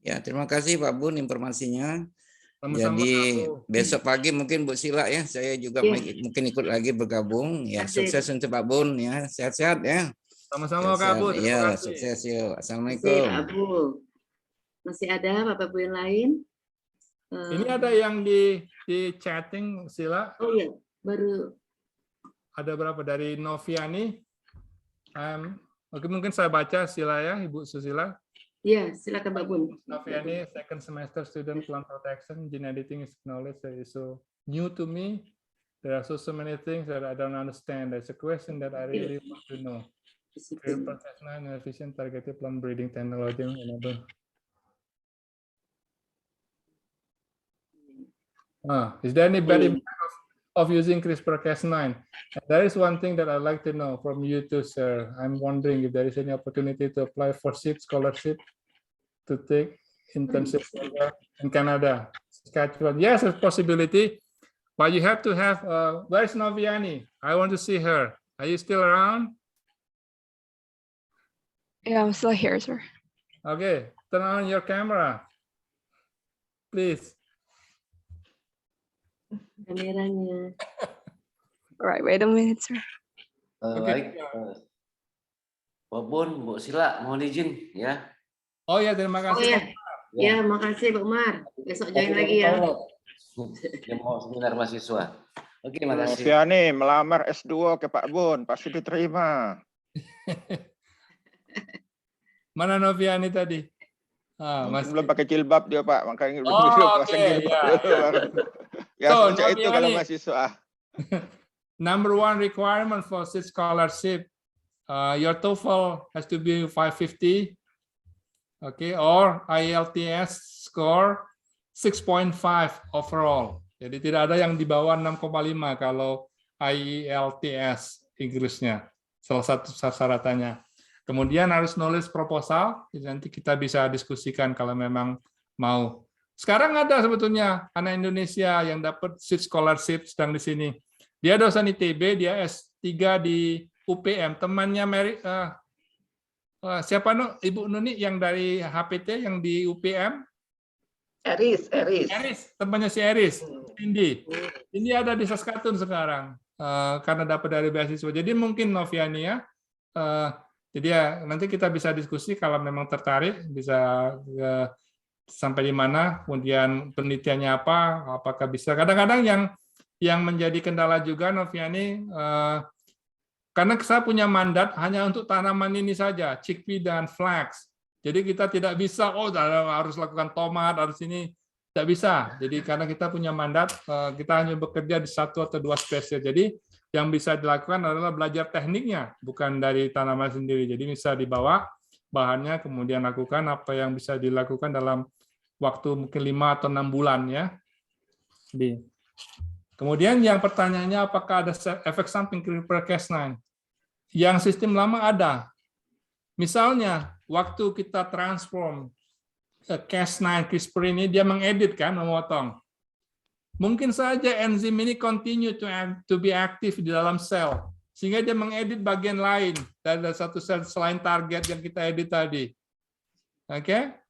Ya, terima kasih Pak Bun informasinya.
Sama-sama,
Jadi
Pak.
besok pagi mungkin Bu Sila ya, saya juga mungkin ikut lagi bergabung. Ya, sukses untuk Pak Bun ya, sehat-sehat ya.
Sama-sama Kak Abu, terima
Ya,
kasih.
sukses yuk.
Terima
Assalamualaikum.
kasih, Pak Abu. Masih ada Bapak-Ibu yang lain?
Ini ada yang di chatting, Sila.
Oh iya, baru.
Ada berapa dari Noviani? Oke, mungkin saya baca Sila ya, Ibu Susila.
Iya, silakan Pak Bun.
Noviani, second semester student plant protection, gene editing is knowledge that is so new to me. There are so many things that I don't understand. There's a question that I really want to know. Clear protection and efficient targeted plant breeding technology enable. Is there any benefit of using CRISPR-Cas9? There is one thing that I'd like to know from you too, sir. I'm wondering if there is any opportunity to apply for SEED scholarship to take internship in Canada, Saskatchewan. Yes, there's possibility, but you have to have. Where's Noviani? I want to see her. Are you still around?
Yeah, I'm still here, sir.
Okay, turn on your camera, please.
Kameranya.
All right, wait a minute, sir.
Baik, Pak Bun, Bu Sila, mohon izin ya.
Oh ya, terima
Oh
kasih.
ya, ya makasih Pak Umar. Besok join lagi ya.
Dia mau seminar mahasiswa. Oke, makasih.
Noviani melamar S2 ke Pak Bun, pasti diterima.
Mana Noviani tadi?
Masih belum pakai jilbab dia Pak, makanya belum pasang jilbab. Ya,
So,
sejak itu kalau
Noviani,
mahasiswa.
number one requirement for SEED scholarship, your TOEFL has to be 550, okay, or IELTS score 6.5 overall. Jadi tidak ada yang di bawah 6,5 kalau IELTS Inggrisnya. Salah satu syaratannya. Kemudian harus nulis proposal, nanti kita bisa diskusikan kalau memang mau. Sekarang ada sebetulnya anak Indonesia yang dapat SEED scholarship sedang di sini. Dia dosen ITB, dia S3 di UPM. Temannya Mary, siapa Ibu Nuni yang dari HPT yang di UPM?
Eris.
Temannya si Eris. Ini ada di Saskatoon sekarang karena dapat dari beasiswa. Jadi mungkin Noviani ya. Jadi ya nanti kita bisa diskusi kalau memang tertarik bisa sampai di mana, kemudian penelitiannya apa, apakah bisa. Kadang-kadang yang yang menjadi kendala juga, Noviani, karena saya punya mandat hanya untuk tanaman ini saja, chickpea dan flax. Jadi kita tidak bisa, harus lakukan tomat, harus ini. Tidak bisa. Jadi karena kita punya mandat, kita hanya bekerja di 1 atau 2 spesies. Jadi yang bisa dilakukan adalah belajar tekniknya, bukan dari tanaman sendiri. Jadi bisa dibawa bahannya, kemudian lakukan apa yang bisa dilakukan dalam waktu mungkin 5 atau 6 bulan ya. Kemudian yang pertanyaannya apakah ada efek samping Creeper Cas9? Yang sistem lama ada. Misalnya waktu kita transform Cas9 CRISPR ini, dia mengedit kan, memotong. Mungkin saja enzim ini continue to be active di dalam sel, sehingga dia mengedit bagian lain dari satu sel selain target yang kita edit tadi. Oke,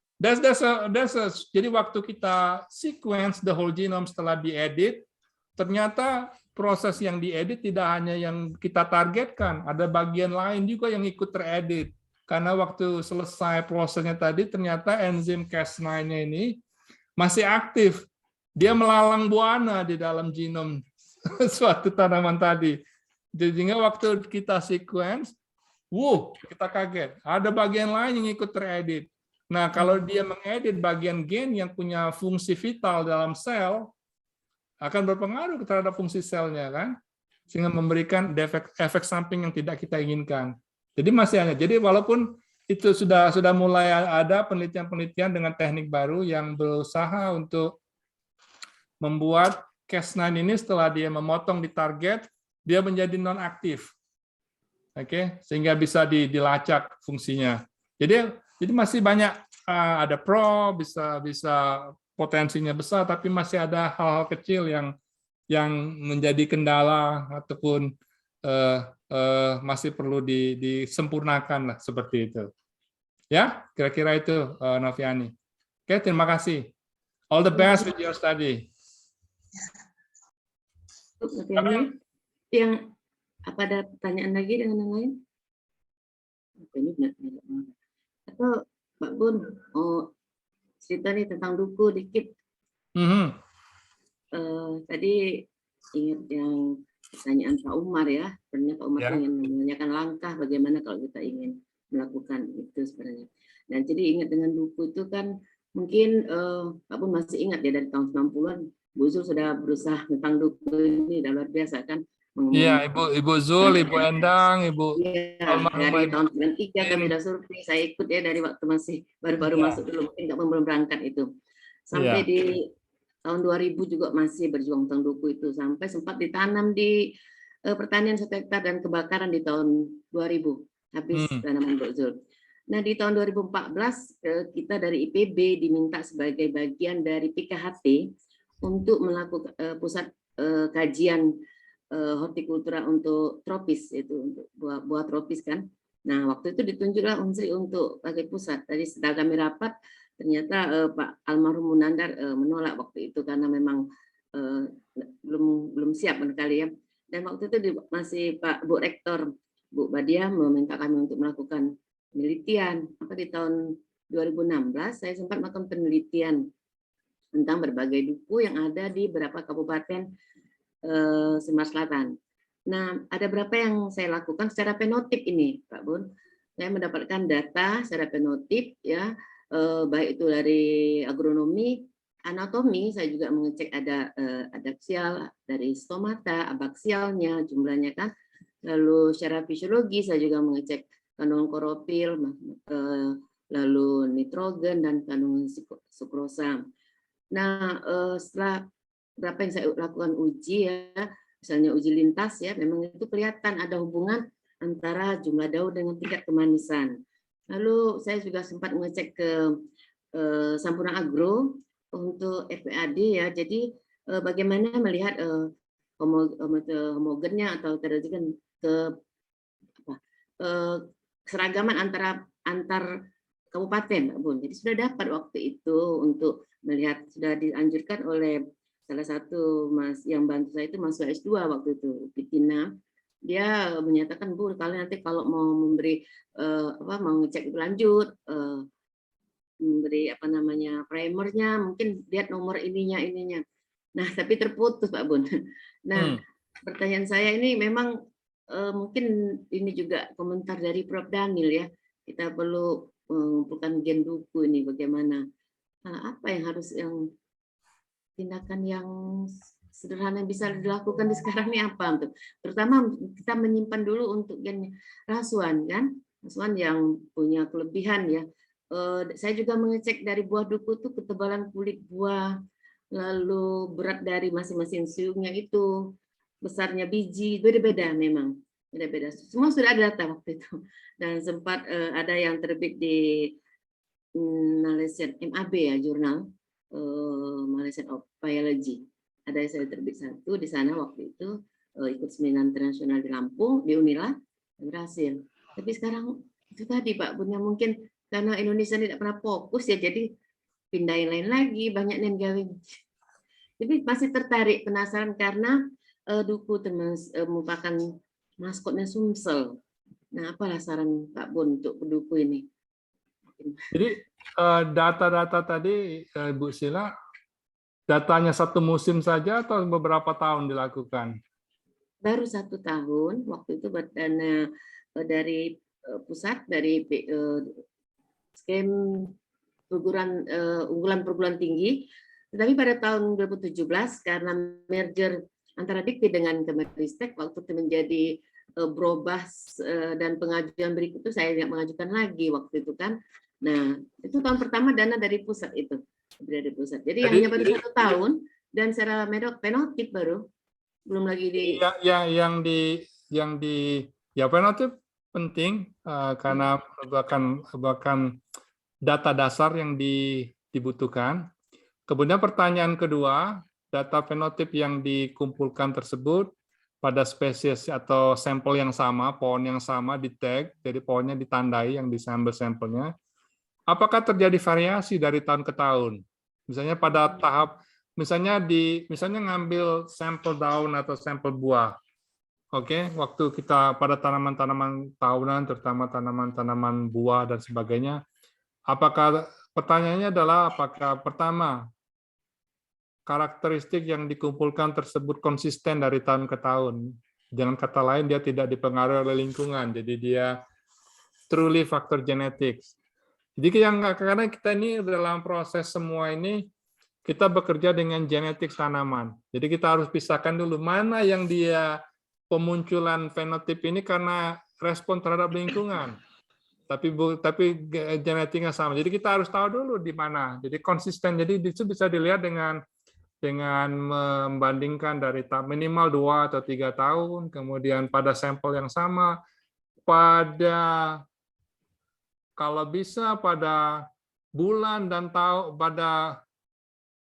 jadi waktu kita sequence the whole genome setelah diedit, ternyata proses yang diedit tidak hanya yang kita targetkan, ada bagian lain juga yang ikut teredit. Karena waktu selesai prosesnya tadi, ternyata enzim Cas9-nya ini masih aktif. Dia melalang buana di dalam genom suatu tanaman tadi. Sehingga waktu kita sequence, kita kaget. Ada bagian lain yang ikut teredit. Nah, kalau dia mengedit bagian gen yang punya fungsi vital dalam sel, akan berpengaruh terhadap fungsi selnya, kan? Sehingga memberikan efek samping yang tidak kita inginkan. Jadi masih hanya. Jadi walaupun itu sudah mulai ada penelitian-penelitian dengan teknik baru yang berusaha untuk membuat Cas9 ini setelah dia memotong di target, dia menjadi non-aktif. Oke, sehingga bisa dilacak fungsinya. Jadi masih banyak, ada pro, bisa potensinya besar, tapi masih ada hal-hal kecil yang menjadi kendala ataupun masih perlu disempurnakan lah, seperti itu. Ya, kira-kira itu, Noviani. Oke, terima kasih. All the best with your study.
Noviani, yang apa ada pertanyaan lagi dengan yang lain? Ini benar banget. Atau Mbak Bun, cerita nih tentang duku dikit. Tadi ingat yang pertanyaan Pak Umar ya, sebenarnya Pak Umar ingin menanyakan langkah bagaimana kalau kita ingin melakukan itu sebenarnya. Dan jadi ingat dengan duku itu kan mungkin Pak Bun masih ingat ya dari tahun 90-an Bu Zul sudah berusaha tentang duku ini, dan luar biasa kan.
Iya, Ibu Zul, Ibu Endang, Ibu
dari tahun 93 kami sudah survei, saya ikut ya dari waktu masih baru-baru masuk dulu, mungkin belum berangkat itu. Sampai di tahun 2000 juga masih berjuang tentang duku itu, sampai sempat ditanam di pertanian 1 hektar dan kebakaran di tahun 2000, habis tanaman Bu Zul. Nah di tahun 2014 kita dari IPB diminta sebagai bagian dari PKHT untuk melakukan pusat kajian hortikultura untuk tropis, itu untuk buah tropis kan. Nah waktu itu ditunjuklah Unsri untuk pakai pusat. Tadi setelah kami rapat, ternyata Pak Almarhum Munandar menolak waktu itu karena memang belum siap sekali ya. Dan waktu itu masih Pak Bu Rektor Bu Badia meminta kami untuk melakukan penelitian. Maka di tahun 2016 saya sempat melakukan penelitian tentang berbagai duku yang ada di beberapa kabupaten Sumatera Selatan. Nah, ada berapa yang saya lakukan secara fenotip ini, Pak Bun. Saya mendapatkan data secara fenotip, ya, baik itu dari agronomi, anatomi, saya juga mengecek ada adaksial dari stomata, abaksialnya, jumlahnya kan. Lalu secara fisiologi saya juga mengecek kandungan klorofil, lalu nitrogen dan kandungan sukrosa. Nah, setelah berapa yang saya lakukan uji ya, misalnya uji lintas ya, memang itu kelihatan ada hubungan antara jumlah daun dengan tingkat kemanisan. Lalu saya juga sempat mengecek ke Sampurna Agro untuk FPAD ya, jadi bagaimana melihat homogennya atau heterogen keragaman antar kabupaten, Bun. Jadi sudah dapat waktu itu untuk melihat, sudah dianjurkan oleh salah satu mas yang bantu saya itu mahasiswa S2 waktu itu, Pitina. Dia menyatakan, Bu, kalian nanti kalau mau memberi mau ngecek lanjut, memberi primernya, mungkin lihat nomor ininya. Nah, tapi terputus Pak Bun. Nah, pertanyaan saya ini memang mungkin ini juga komentar dari Prof. Daniel ya. Kita perlu mengumpulkan gen duku ini bagaimana. Apa yang harus tindakan yang sederhana yang bisa dilakukan di sekarang ini apa untuk pertama kita menyimpan dulu untuk gen rasuan kan, rasuan yang punya kelebihan ya. Saya juga mengecek dari buah duku itu ketebalan kulit buah, lalu berat dari masing-masing siungnya itu, besarnya biji, beda-beda memang, beda-beda. Semua sudah ada data waktu itu dan sempat ada yang terbit di Malaysian MAB ya, jurnal Malaysian of Biology. Ada yang saya terbit satu di sana waktu itu, ikut seminar internasional di Lampung, di Unila, berhasil. Tapi sekarang itu tadi Pak Bun, mungkin karena Indonesia tidak pernah fokus ya, jadi pindahin lain lagi, banyak yang gawe. Tapi masih tertarik, penasaran karena duku merupakan maskotnya Sumsel. Nah, apalah saran Pak Bun untuk duku ini?
Jadi data-data tadi Bu Sila, datanya satu musim saja atau beberapa tahun dilakukan?
Baru 1 tahun, waktu itu dana dari pusat, dari skema unggulan perguruan tinggi. Tetapi pada tahun 2017 karena merger antara Dikti dengan Kemenristek waktu itu menjadi berubah dan pengajuan berikut itu saya tidak mengajukan lagi waktu itu kan. Nah, itu tahun pertama dana dari pusat itu. Dari pusat. Jadi hanya baru 1 tahun dan secara penotip baru, belum lagi di
ya penotip penting karena bahkan data dasar yang dibutuhkan. Kemudian pertanyaan kedua, data fenotip yang dikumpulkan tersebut pada spesies atau sampel yang sama, pohon yang sama di tag, jadi pohonnya ditandai yang diambil sampelnya. Apakah terjadi variasi dari tahun ke tahun? Misalnya pada tahap, misalnya ngambil sampel daun atau sampel buah. Oke, waktu kita pada tanaman-tanaman tahunan, terutama tanaman-tanaman buah dan sebagainya, apakah pertanyaannya adalah apakah pertama karakteristik yang dikumpulkan tersebut konsisten dari tahun ke tahun? Dengan kata lain, dia tidak dipengaruhi oleh lingkungan, jadi dia truly faktor genetics. Jadi karena kita ini dalam proses semua ini kita bekerja dengan genetik tanaman. Jadi kita harus pisahkan dulu mana yang dia pemunculan fenotip ini karena respon terhadap lingkungan. Tapi genetiknya sama. Jadi kita harus tahu dulu di mana. Jadi konsisten. Jadi itu bisa dilihat dengan membandingkan dari minimal 2 atau 3 tahun, kemudian pada sampel yang sama, kalau bisa pada bulan dan pada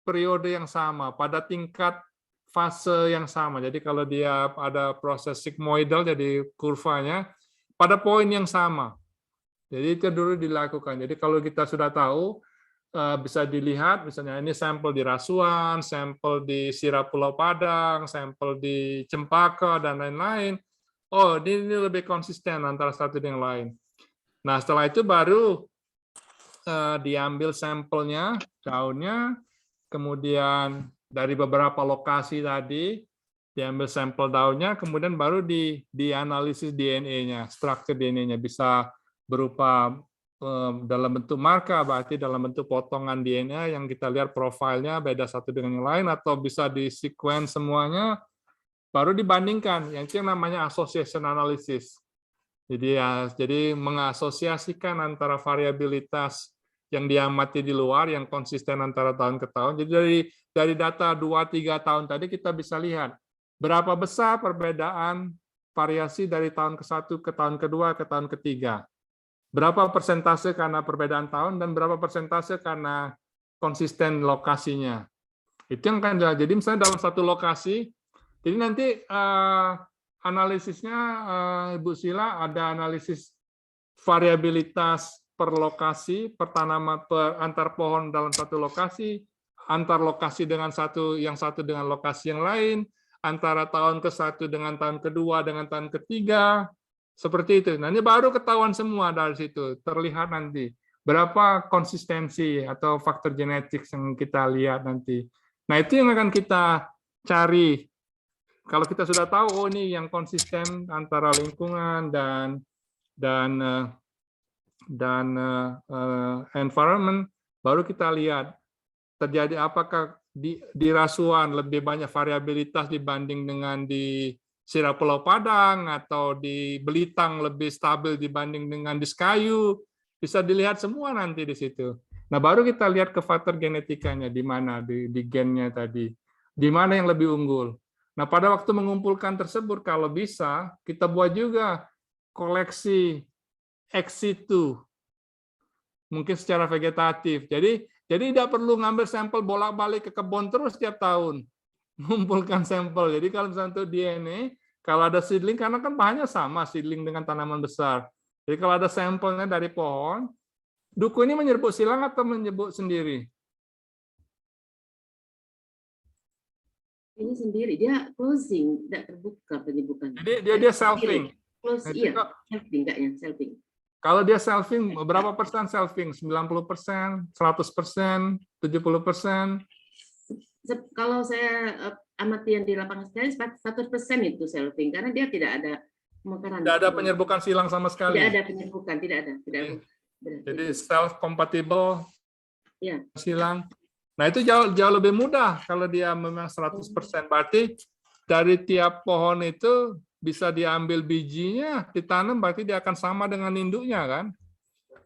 periode yang sama, pada tingkat fase yang sama. Jadi kalau dia ada proses sigmoidal, jadi kurvanya, pada poin yang sama. Jadi itu dulu dilakukan. Jadi kalau kita sudah tahu, bisa dilihat, misalnya ini sampel di Rasuan, sampel di Sirap Pulau Padang, sampel di Cempaka, dan lain-lain. Oh, ini lebih konsisten antara satu dengan lain. Nah, setelah itu baru diambil sampelnya, daunnya, kemudian dari beberapa lokasi tadi, diambil sampel daunnya, kemudian baru dianalisis DNA-nya, struktur DNA-nya, bisa berupa dalam bentuk marka, berarti dalam bentuk potongan DNA yang kita lihat profilnya beda satu dengan yang lain, atau bisa di sequence semuanya, baru dibandingkan, yang itu yang namanya association analysis. Jadi mengasosiasikan antara variabilitas yang diamati di luar yang konsisten antara tahun ke tahun. Jadi dari data 2-3 tahun tadi kita bisa lihat berapa besar perbedaan variasi dari tahun ke-1 ke tahun kedua ke tahun ketiga. Berapa persentase karena perbedaan tahun dan berapa persentase karena konsisten lokasinya. Itu yang kan jadi misalnya dalam satu lokasi, jadi nanti analisisnya Ibu Sila ada analisis variabilitas per lokasi, per tanaman, per antar pohon dalam satu lokasi, antar lokasi dengan satu dengan lokasi yang lain, antara tahun ke-1 dengan tahun kedua dengan tahun ketiga, seperti itu. Nah, ini baru ketahuan semua dari situ, terlihat nanti berapa konsistensi atau faktor genetik yang kita lihat nanti. Nah, itu yang akan kita cari. Kalau kita sudah tahu, oh ini yang konsisten antara lingkungan dan environment, baru kita lihat terjadi apakah di rasuan lebih banyak variabilitas dibanding dengan di Sirah Pulau Padang, atau di Belitang lebih stabil dibanding dengan di Sekayu. Bisa dilihat semua nanti di situ. Nah, baru kita lihat ke faktor genetikanya di mana, di gennya tadi, di mana yang lebih unggul. Nah, pada waktu mengumpulkan tersebut, kalau bisa kita buat juga koleksi ex situ, mungkin secara vegetatif. Jadi tidak perlu ngambil sampel bolak-balik ke kebun terus setiap tahun, mengumpulkan sampel. Jadi kalau misalnya untuk DNA, kalau ada seedling, karena kan bahannya sama seedling dengan tanaman besar. Jadi kalau ada sampelnya dari pohon, Duku ini menyebut silang atau menyebut sendiri?
Ini sendiri, dia closing, tidak terbuka penyebutan.
Jadi dia selfing.
Close, iya, selfing kayaknya, selfing.
Kalau dia selfing, berapa persen selfing? 90%, 100%, 70%?
Kalau saya amati yang di lapangan sekali, 100% itu selfing, karena dia tidak ada pemekaran.
Tidak ada penyerbukan silang sama sekali?
Tidak ada penyerbukan, tidak ada.
Jadi self-compatible
ya.
Silang. Nah, itu jauh lebih mudah kalau dia memang 100%. Berarti dari tiap pohon itu bisa diambil bijinya, ditanam, berarti dia akan sama dengan induknya, kan?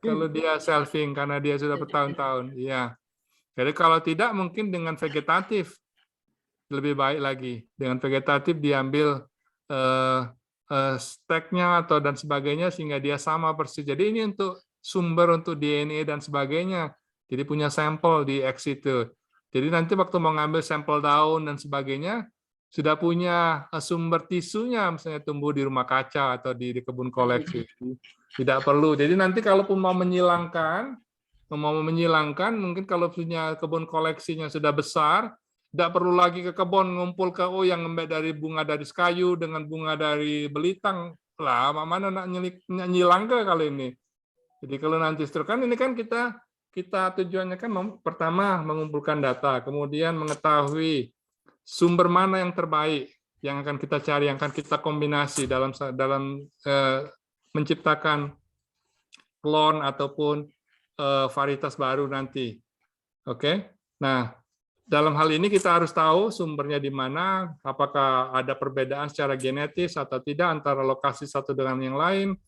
Kalau dia selfing, karena dia sudah bertahun-tahun. Iya. Jadi kalau tidak, mungkin dengan vegetatif lebih baik lagi. Dengan vegetatif diambil steknya atau dan sebagainya, sehingga dia sama persis. Jadi ini untuk sumber untuk DNA dan sebagainya. Jadi punya sampel di ex situ. Jadi nanti waktu mau ngambil sampel daun dan sebagainya, sudah punya sumber tisunya, misalnya tumbuh di rumah kaca atau di kebun koleksi. Tidak perlu. Jadi nanti kalaupun mau menyilangkan, mungkin kalau punya kebun koleksinya sudah besar, tidak perlu lagi ke kebun ngumpul ke yang ngambil dari bunga dari Sekayu dengan bunga dari Belitang. Lah, mana nak nyilang ke kali ini. Jadi kalau nanti kan ini kan kita tujuannya kan pertama mengumpulkan data, kemudian mengetahui sumber mana yang terbaik yang akan kita cari, yang akan kita kombinasi dalam menciptakan klon ataupun varietas baru nanti. Oke. Nah, dalam hal ini kita harus tahu sumbernya di mana, apakah ada perbedaan secara genetis atau tidak antara lokasi satu dengan yang lain.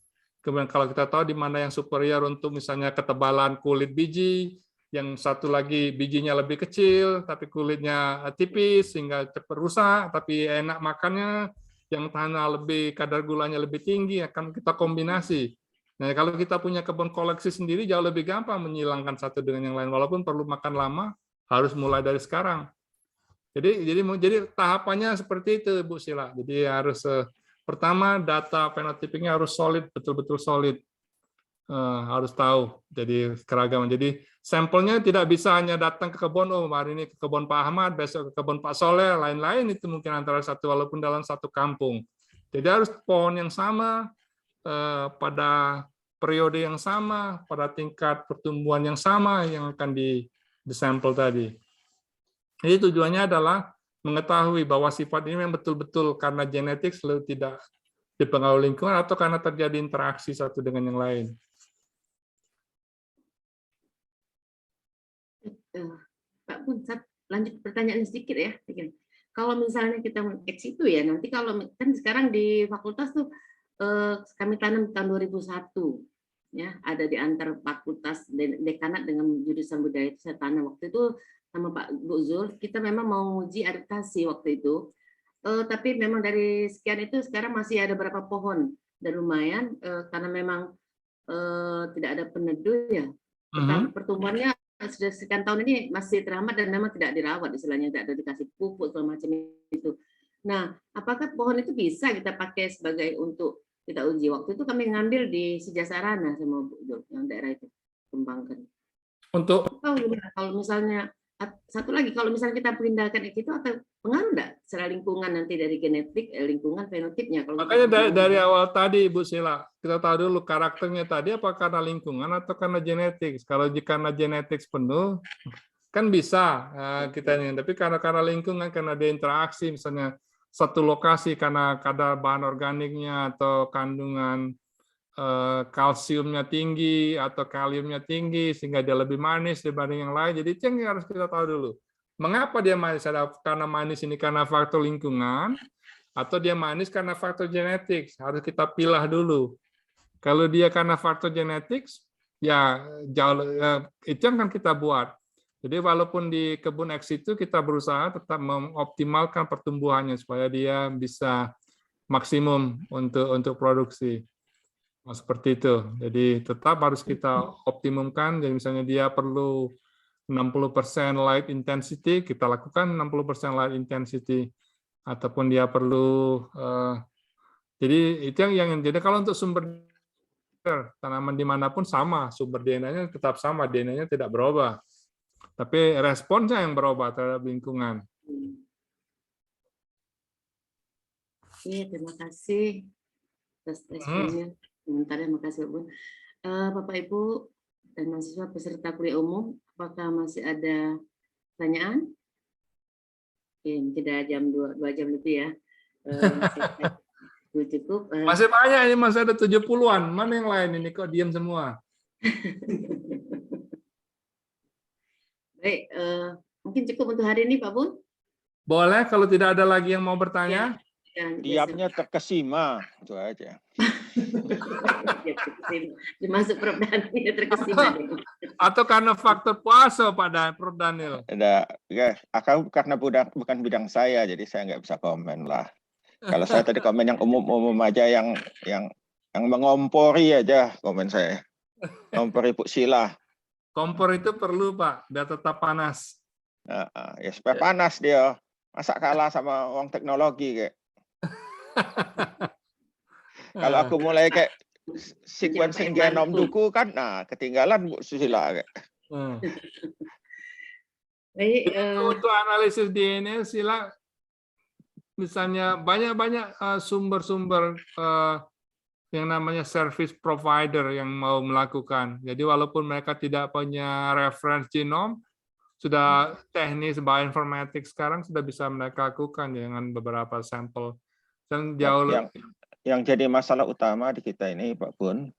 Kemudian kalau kita tahu di mana yang superior untuk misalnya ketebalan kulit biji, yang satu lagi bijinya lebih kecil, tapi kulitnya tipis sehingga cepat rusak, tapi enak makannya, yang tanah lebih kadar gulanya lebih tinggi, akan kita kombinasi. Nah, kalau kita punya kebun koleksi sendiri jauh lebih gampang menyilangkan satu dengan yang lain, walaupun perlu makan lama, harus mulai dari sekarang. Jadi tahapannya seperti itu, Bu Sila. Jadi harus pertama, data fenotipiknya harus solid, betul-betul solid. Harus tahu. Jadi keragaman. Jadi sampelnya tidak bisa hanya datang ke kebun, hari ini ke kebun Pak Ahmad, besok ke kebun Pak Soleh, lain-lain itu mungkin antara satu, walaupun dalam satu kampung. Jadi harus pohon yang sama, pada periode yang sama, pada tingkat pertumbuhan yang sama yang akan disampel tadi. Jadi tujuannya adalah mengetahui bahwa sifat ini memang betul-betul karena genetik selalu tidak dipengaruhi lingkungan atau karena terjadi interaksi satu dengan yang lain.
Pak Bun, lanjut pertanyaan sedikit ya. Kalau misalnya kita X itu ya, nanti kalau kan sekarang di fakultas tuh kami tanam tahun 2001. Ya, ada di antar fakultas dekanat dengan jurusan budaya itu saya tanam waktu itu sama Pak Bu Zul, kita memang mau uji adaptasi waktu itu, tapi memang dari sekian itu sekarang masih ada berapa pohon dan lumayan karena memang tidak ada peneduh ya, pertumbuhannya sudah sekian tahun ini masih terhambat dan memang tidak dirawat, istilahnya tidak ada dikasih pupuk segala macam itu. Nah, apakah pohon itu bisa kita pakai sebagai untuk kita uji? Waktu itu kami ngambil di Sijasarana sama Bu Zul yang daerah itu kembangkan.
Untuk
kalau misalnya satu lagi, kalau misalnya kita pindahkan itu atau pengaruh enggak secara lingkungan nanti dari genetik, lingkungan, fenotipnya?
Makanya dari awal tadi, Bu Sila, kita tahu dulu karakternya tadi apa karena lingkungan atau karena genetik. Kalau karena genetik penuh, Kan bisa kita ini, tapi karena lingkungan, karena dia interaksi, misalnya satu lokasi karena kadar bahan organiknya atau kandungan kalsiumnya tinggi atau kaliumnya tinggi sehingga dia lebih manis dibanding yang lain. Jadi itu yang harus kita tahu dulu. Mengapa dia manis? Karena manis ini karena faktor lingkungan atau dia manis karena faktor genetik? Harus kita pilah dulu. Kalau dia karena faktor genetik, ya jauh itu yang akan kita buat. Jadi walaupun di kebun X itu kita berusaha tetap mengoptimalkan pertumbuhannya supaya dia bisa maksimum untuk produksi. Nah, seperti itu. Jadi tetap harus kita optimumkan. Jadi misalnya dia perlu 60% light intensity, kita lakukan 60% light intensity. Ataupun dia perlu jadi itu yang jadi kalau untuk sumber tanaman dimanapun sama, sumber DNA-nya tetap sama, DNA-nya tidak berubah. Tapi responsnya yang berubah terhadap lingkungan.
Oke, terima kasih atas responnya. Sebentar ya, makasih Bu. Bapak Ibu dan mahasiswa peserta kuliah umum, apakah masih ada pertanyaan? Oke, tidak jam 2 jam lebih ya. Cukup.
Masih banyak ini, masih ada 70-an. Mana yang lain ini kok diam semua?
Baik, mungkin cukup untuk hari ini Pak Bun.
Boleh, kalau tidak ada lagi yang mau bertanya.
Diamnya terkesima, itu aja.
Dimasuk Prof. Daniel terkesima.
Atau karena faktor puasa Prof. Daniel?
Ada, ya, karena bukan bidang saya, jadi saya nggak bisa komen lah. Kalau saya tadi komen yang umum-umum aja, yang mengompori aja komen saya. Ngompori Bu Sila.
Kompor itu perlu Pak, biar tetap panas.
Ya supaya panas dia. Masa kalah sama orang teknologi kayak. Kalau aku mulai kayak sequencing genom duku kan, nah ketinggalan Bu Susila kayak.
Untuk analisis DNA sila misalnya banyak sumber-sumber yang namanya service provider yang mau melakukan. Jadi walaupun mereka tidak punya reference genom, sudah teknis bioinformatics sekarang sudah bisa mereka lakukan dengan beberapa sampel. Dan jauh
yang jadi masalah utama di kita ini Pak Bun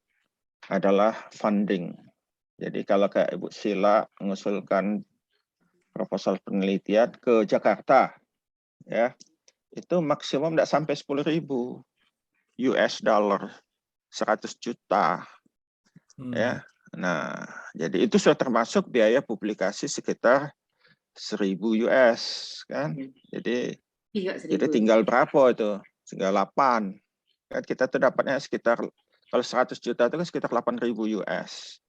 adalah funding. Jadi kalau kayak Ibu Sila mengusulkan proposal penelitian ke Jakarta, ya itu maksimum tidak sampai 10.000 US dollar, 100 juta. Ya. Nah, jadi itu sudah termasuk biaya publikasi sekitar 1.000 US kan. Jadi tinggal berapa itu? Tinggal 8. Kan kita tuh dapatnya sekitar, kalau 100 juta itu kan sekitar 8.000 US.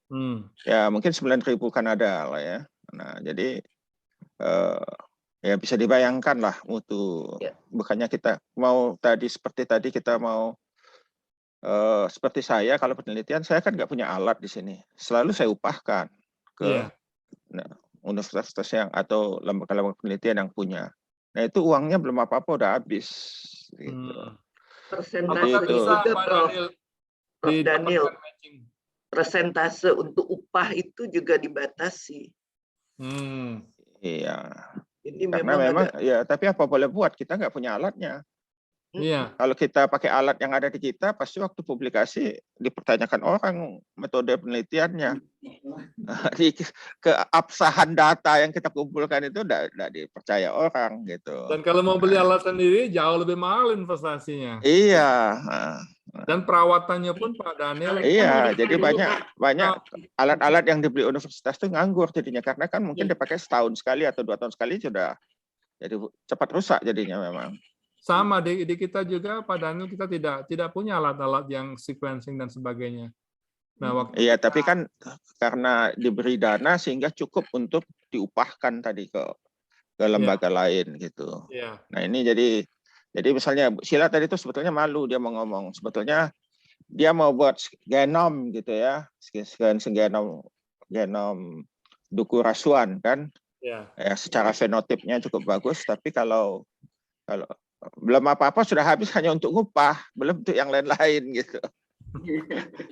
Ya, mungkin 9.000 Kanada lah ya. Nah, jadi ya bisa dibayangkan lah mutu. Bukannya kita mau seperti tadi kita mau seperti saya, kalau penelitian saya kan nggak punya alat di sini. Selalu saya upahkan ke universitas yang atau lembaga-lembaga penelitian yang punya. Nah itu uangnya belum apa-apa udah habis. Gitu.
Persentase juga Prof. Daniel. Persentase untuk upah itu juga dibatasi.
Iya.
Ini
karena memang ya, tapi apa boleh buat, kita nggak punya alatnya.
Iya.
Kalau kita pakai alat yang ada di kita, pasti waktu publikasi dipertanyakan orang metode penelitiannya. Keabsahan data yang kita kumpulkan itu tidak dipercaya orang gitu.
Dan kalau mau beli alat sendiri jauh lebih mahal investasinya.
Iya.
Dan perawatannya pun Pak Daniel.
Iya, jadi banyak alat-alat yang dibeli universitas itu nganggur jadinya karena kan mungkin dipakai setahun sekali atau 2 tahun sekali sudah jadi cepat rusak jadinya memang.
Sama di kita juga Pak Daniel, kita tidak punya alat-alat yang sequencing dan sebagainya. Nah,
iya, tapi kan karena diberi dana sehingga cukup untuk diupahkan tadi ke lembaga lain gitu. Nah, ini jadi misalnya Sila tadi itu sebetulnya malu dia mau ngomong. Sebetulnya dia mau buat genom gitu ya. Genom duku rasuan kan. Ya, secara fenotipnya cukup bagus, tapi kalau belum apa-apa sudah habis hanya untuk ngupah, belum untuk yang lain-lain gitu.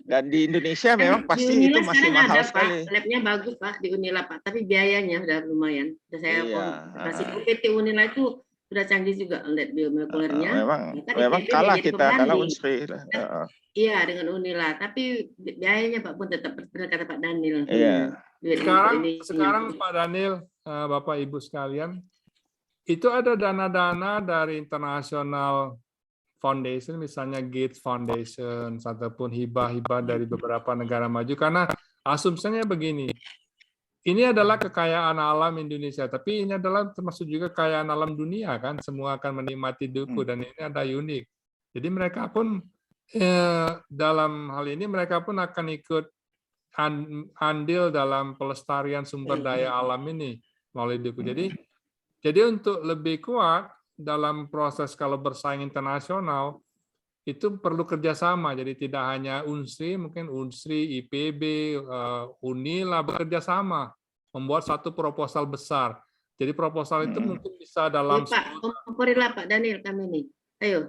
Dan di Indonesia memang
Di
pasti itu
Unila
masih
sekarang
mahal
ada
sekali.
Pak, labnya bagus Pak di Unila Pak, tapi biayanya udah lumayan. Udah saya
Iya,
konfirmasi UPT Unila itu sudah canggih juga lab biomolekulernya.
memang
Maka
memang
IPB
kalah
menjadi
kita dalam
pembanding.
Unsri.
Iya dengan Unila, tapi biayanya Pak pun tetap benar kata Pak Daniel.
Iya.
Sekarang Pak Daniel, Bapak Ibu sekalian, itu ada dana-dana dari internasional foundation, misalnya Gates Foundation, ataupun hibah-hibah dari beberapa negara maju. Karena asumsinya begini, ini adalah kekayaan alam Indonesia, tapi ini adalah termasuk juga kekayaan alam dunia kan, semua akan menikmati duku dan ini ada unik. Jadi mereka pun dalam hal ini mereka pun akan ikut andil dalam pelestarian sumber daya alam ini melalui duku. Jadi untuk lebih kuat dalam proses kalau bersaing internasional itu perlu kerjasama. Jadi tidak hanya Unsri, mungkin Unsri, IPB, Unila bekerja sama membuat satu proposal besar. Jadi proposal itu mungkin bisa dalam.
Pak, komporilah Pak Daniel kami nih. Ayo.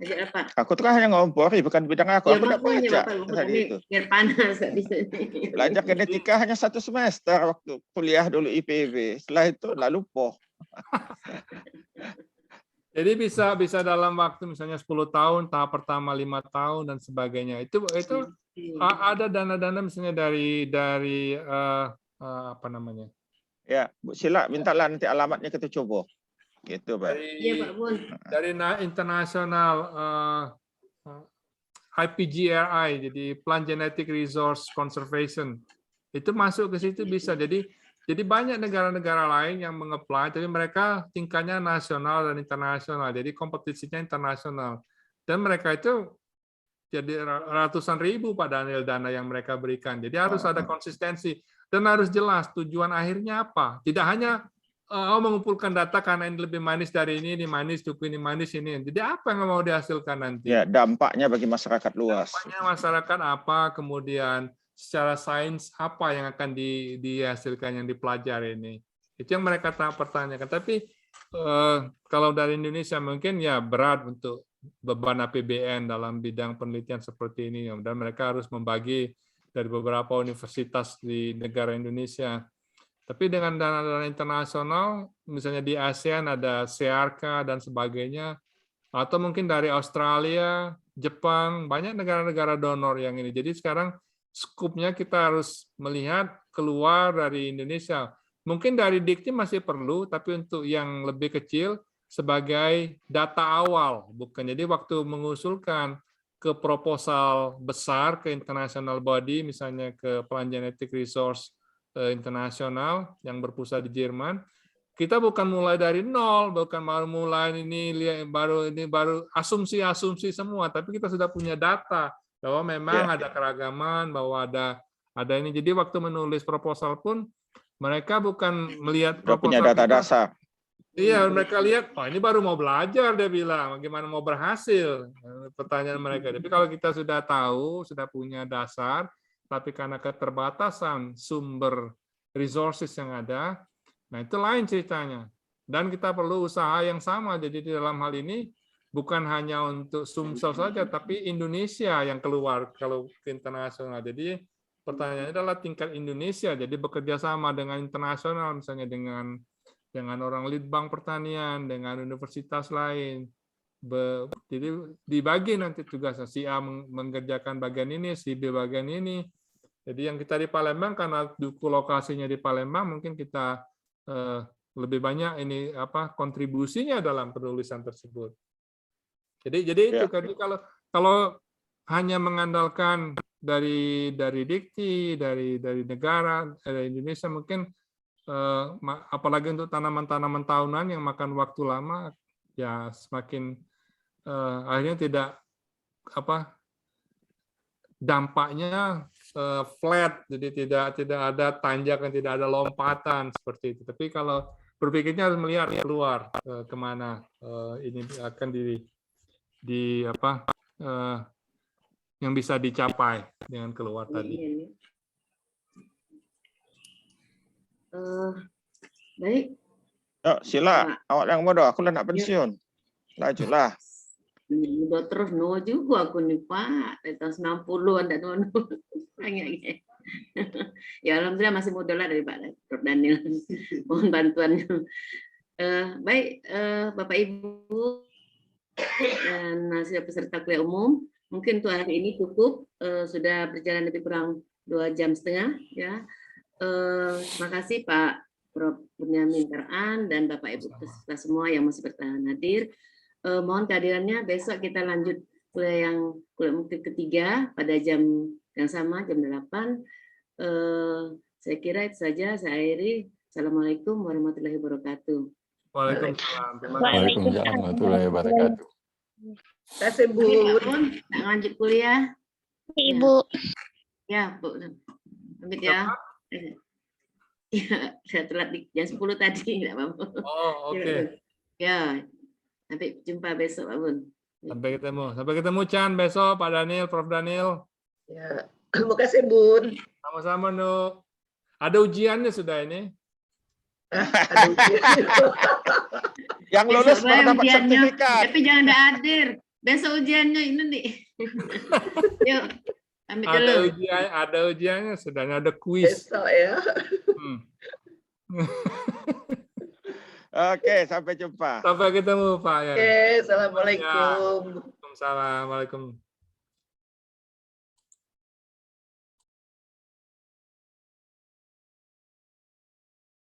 Ajak Pak.
Aku tuh kan hanya ngompori, bukan bidang aku.
Ya,
Aku tidak baca tadi itu.
Biar panas di sini.
Belajar genetika hanya 1 semester waktu kuliah dulu IPB. Setelah itu lalu poh.
Jadi bisa dalam waktu misalnya 10 tahun, tahap pertama 5 tahun dan sebagainya. Itu ada dana-dana misalnya dari apa namanya?
Ya, Bu Sila mintalah nanti alamatnya kita coba. Gitu, Pak.
Iya, Pak Bun.
Dari internasional IPGRI, jadi Plant Genetic Resource Conservation. Itu masuk ke situ bisa. Jadi banyak negara-negara lain yang mengapply, tapi mereka tingkatnya nasional dan internasional. Jadi kompetisinya internasional. Dan mereka itu jadi ratusan ribu Pak Daniel dana yang mereka berikan. Jadi harus ada konsistensi dan harus jelas tujuan akhirnya apa. Tidak hanya mengumpulkan data karena ini lebih manis dari ini manis, duku ini manis ini. Jadi apa yang mau dihasilkan nanti?
Ya, dampaknya bagi masyarakat luas.
Dampaknya masyarakat apa, kemudian secara sains apa yang akan dihasilkan yang dipelajari ini. Itu yang mereka pertanyakan. Tapi kalau dari Indonesia mungkin ya berat untuk beban APBN dalam bidang penelitian seperti ini. Dan mereka harus membagi dari beberapa universitas di negara Indonesia. Tapi dengan dana-dana internasional, misalnya di ASEAN ada CRK dan sebagainya, atau mungkin dari Australia, Jepang, banyak negara-negara donor yang ini. Jadi sekarang skupnya kita harus melihat keluar dari Indonesia. Mungkin dari Dikti masih perlu, tapi untuk yang lebih kecil sebagai data awal, bukan. Jadi waktu mengusulkan ke proposal besar ke international body, misalnya ke Plant Genetic Resource internasional yang berpusat di Jerman, kita bukan mulai dari nol, bukan baru mulai ini baru asumsi semua, tapi kita sudah punya data bahwa memang ada keragaman, bahwa ada ini. Jadi waktu menulis proposal pun mereka bukan melihat proposal
punya data dasar.
Iya, mereka lihat, oh ini baru mau belajar, dia bilang, bagaimana mau berhasil, pertanyaan mereka. Tapi kalau kita sudah tahu, sudah punya dasar, tapi karena keterbatasan sumber resources yang ada, nah itu lain ceritanya. Dan kita perlu usaha yang sama. Jadi di dalam hal ini bukan hanya untuk Sumsel saja, tapi Indonesia yang keluar kalau ke internasional. Jadi pertanyaannya adalah tingkat Indonesia. Jadi bekerja sama dengan internasional, misalnya dengan orang Litbang Pertanian, dengan universitas lain. Jadi dibagi nanti tugasnya. Si A mengerjakan bagian ini, si B bagian ini. Jadi yang kita di Palembang, karena duku lokasinya di Palembang, mungkin kita lebih banyak ini kontribusinya dalam penulisan tersebut. Jadi itu kan kalau hanya mengandalkan dari Dikti, dari negara, dari Indonesia mungkin apalagi untuk tanaman-tanaman tahunan yang makan waktu lama, ya semakin akhirnya tidak dampaknya flat, jadi tidak ada tanjakan, tidak ada lompatan seperti itu. Tapi kalau berpikirnya harus melihat keluar kemana ini akan yang bisa dicapai dengan keluar tadi.
Baik.
Sila, awak yang bodoh, aku nak pensiun. Lajulah.
Udah terus no juga aku nih Pak, dari tahun 90-an dan no. Ya alhamdulillah masih muda lah dari Pak Prof Daniel. Mohon bantuannya. Baik, Bapak Ibu dan hasil peserta kuliah umum, mungkin untuk hari ini cukup, sudah berjalan lebih kurang 2,5 jam ya. Terima kasih Pak Prof Bunyamin Tar'an dan Bapak Ibu peserta semua yang masih bertahan hadir. Mohon kehadirannya besok kita lanjut kuliah mungkin ketiga pada jam yang sama, jam 8. Saya kira itu saja, saya akhiri. Assalamualaikum warahmatullahi wabarakatuh.
Waalaikumsalam. Terima kasih.
Waalaikumsalam warahmatullahi wabarakatuh.
Terima kasih Bu.
Nak lanjut kuliah?
Ibu.
Ya, Bu. Pamit ya. Ya, saya telat di jam 10 tadi, enggak apa-apa.
Oh, oke.
Ya. Sampai jumpa besok, Pak Bun.
Sampai ketemu Chan besok, Pak Daniel, Prof Daniel.
Ya, terima kasih Bun.
Sama-sama, Nuk. Ada ujiannya sudah ini.
Ada ujian.
Yang lulus
Besok
baru dapat
ujiannya,
sertifikat.
tapi jangan ada hadir. Besok ujiannya ini nih. Yuk, pamit dulu.
Ada ujiannya, sudah ada kuis.
Besok ya.
Oke, sampai jumpa.
Sampai ketemu, Pak. Ya.
Oke, assalamualaikum.
Waalaikumsalam.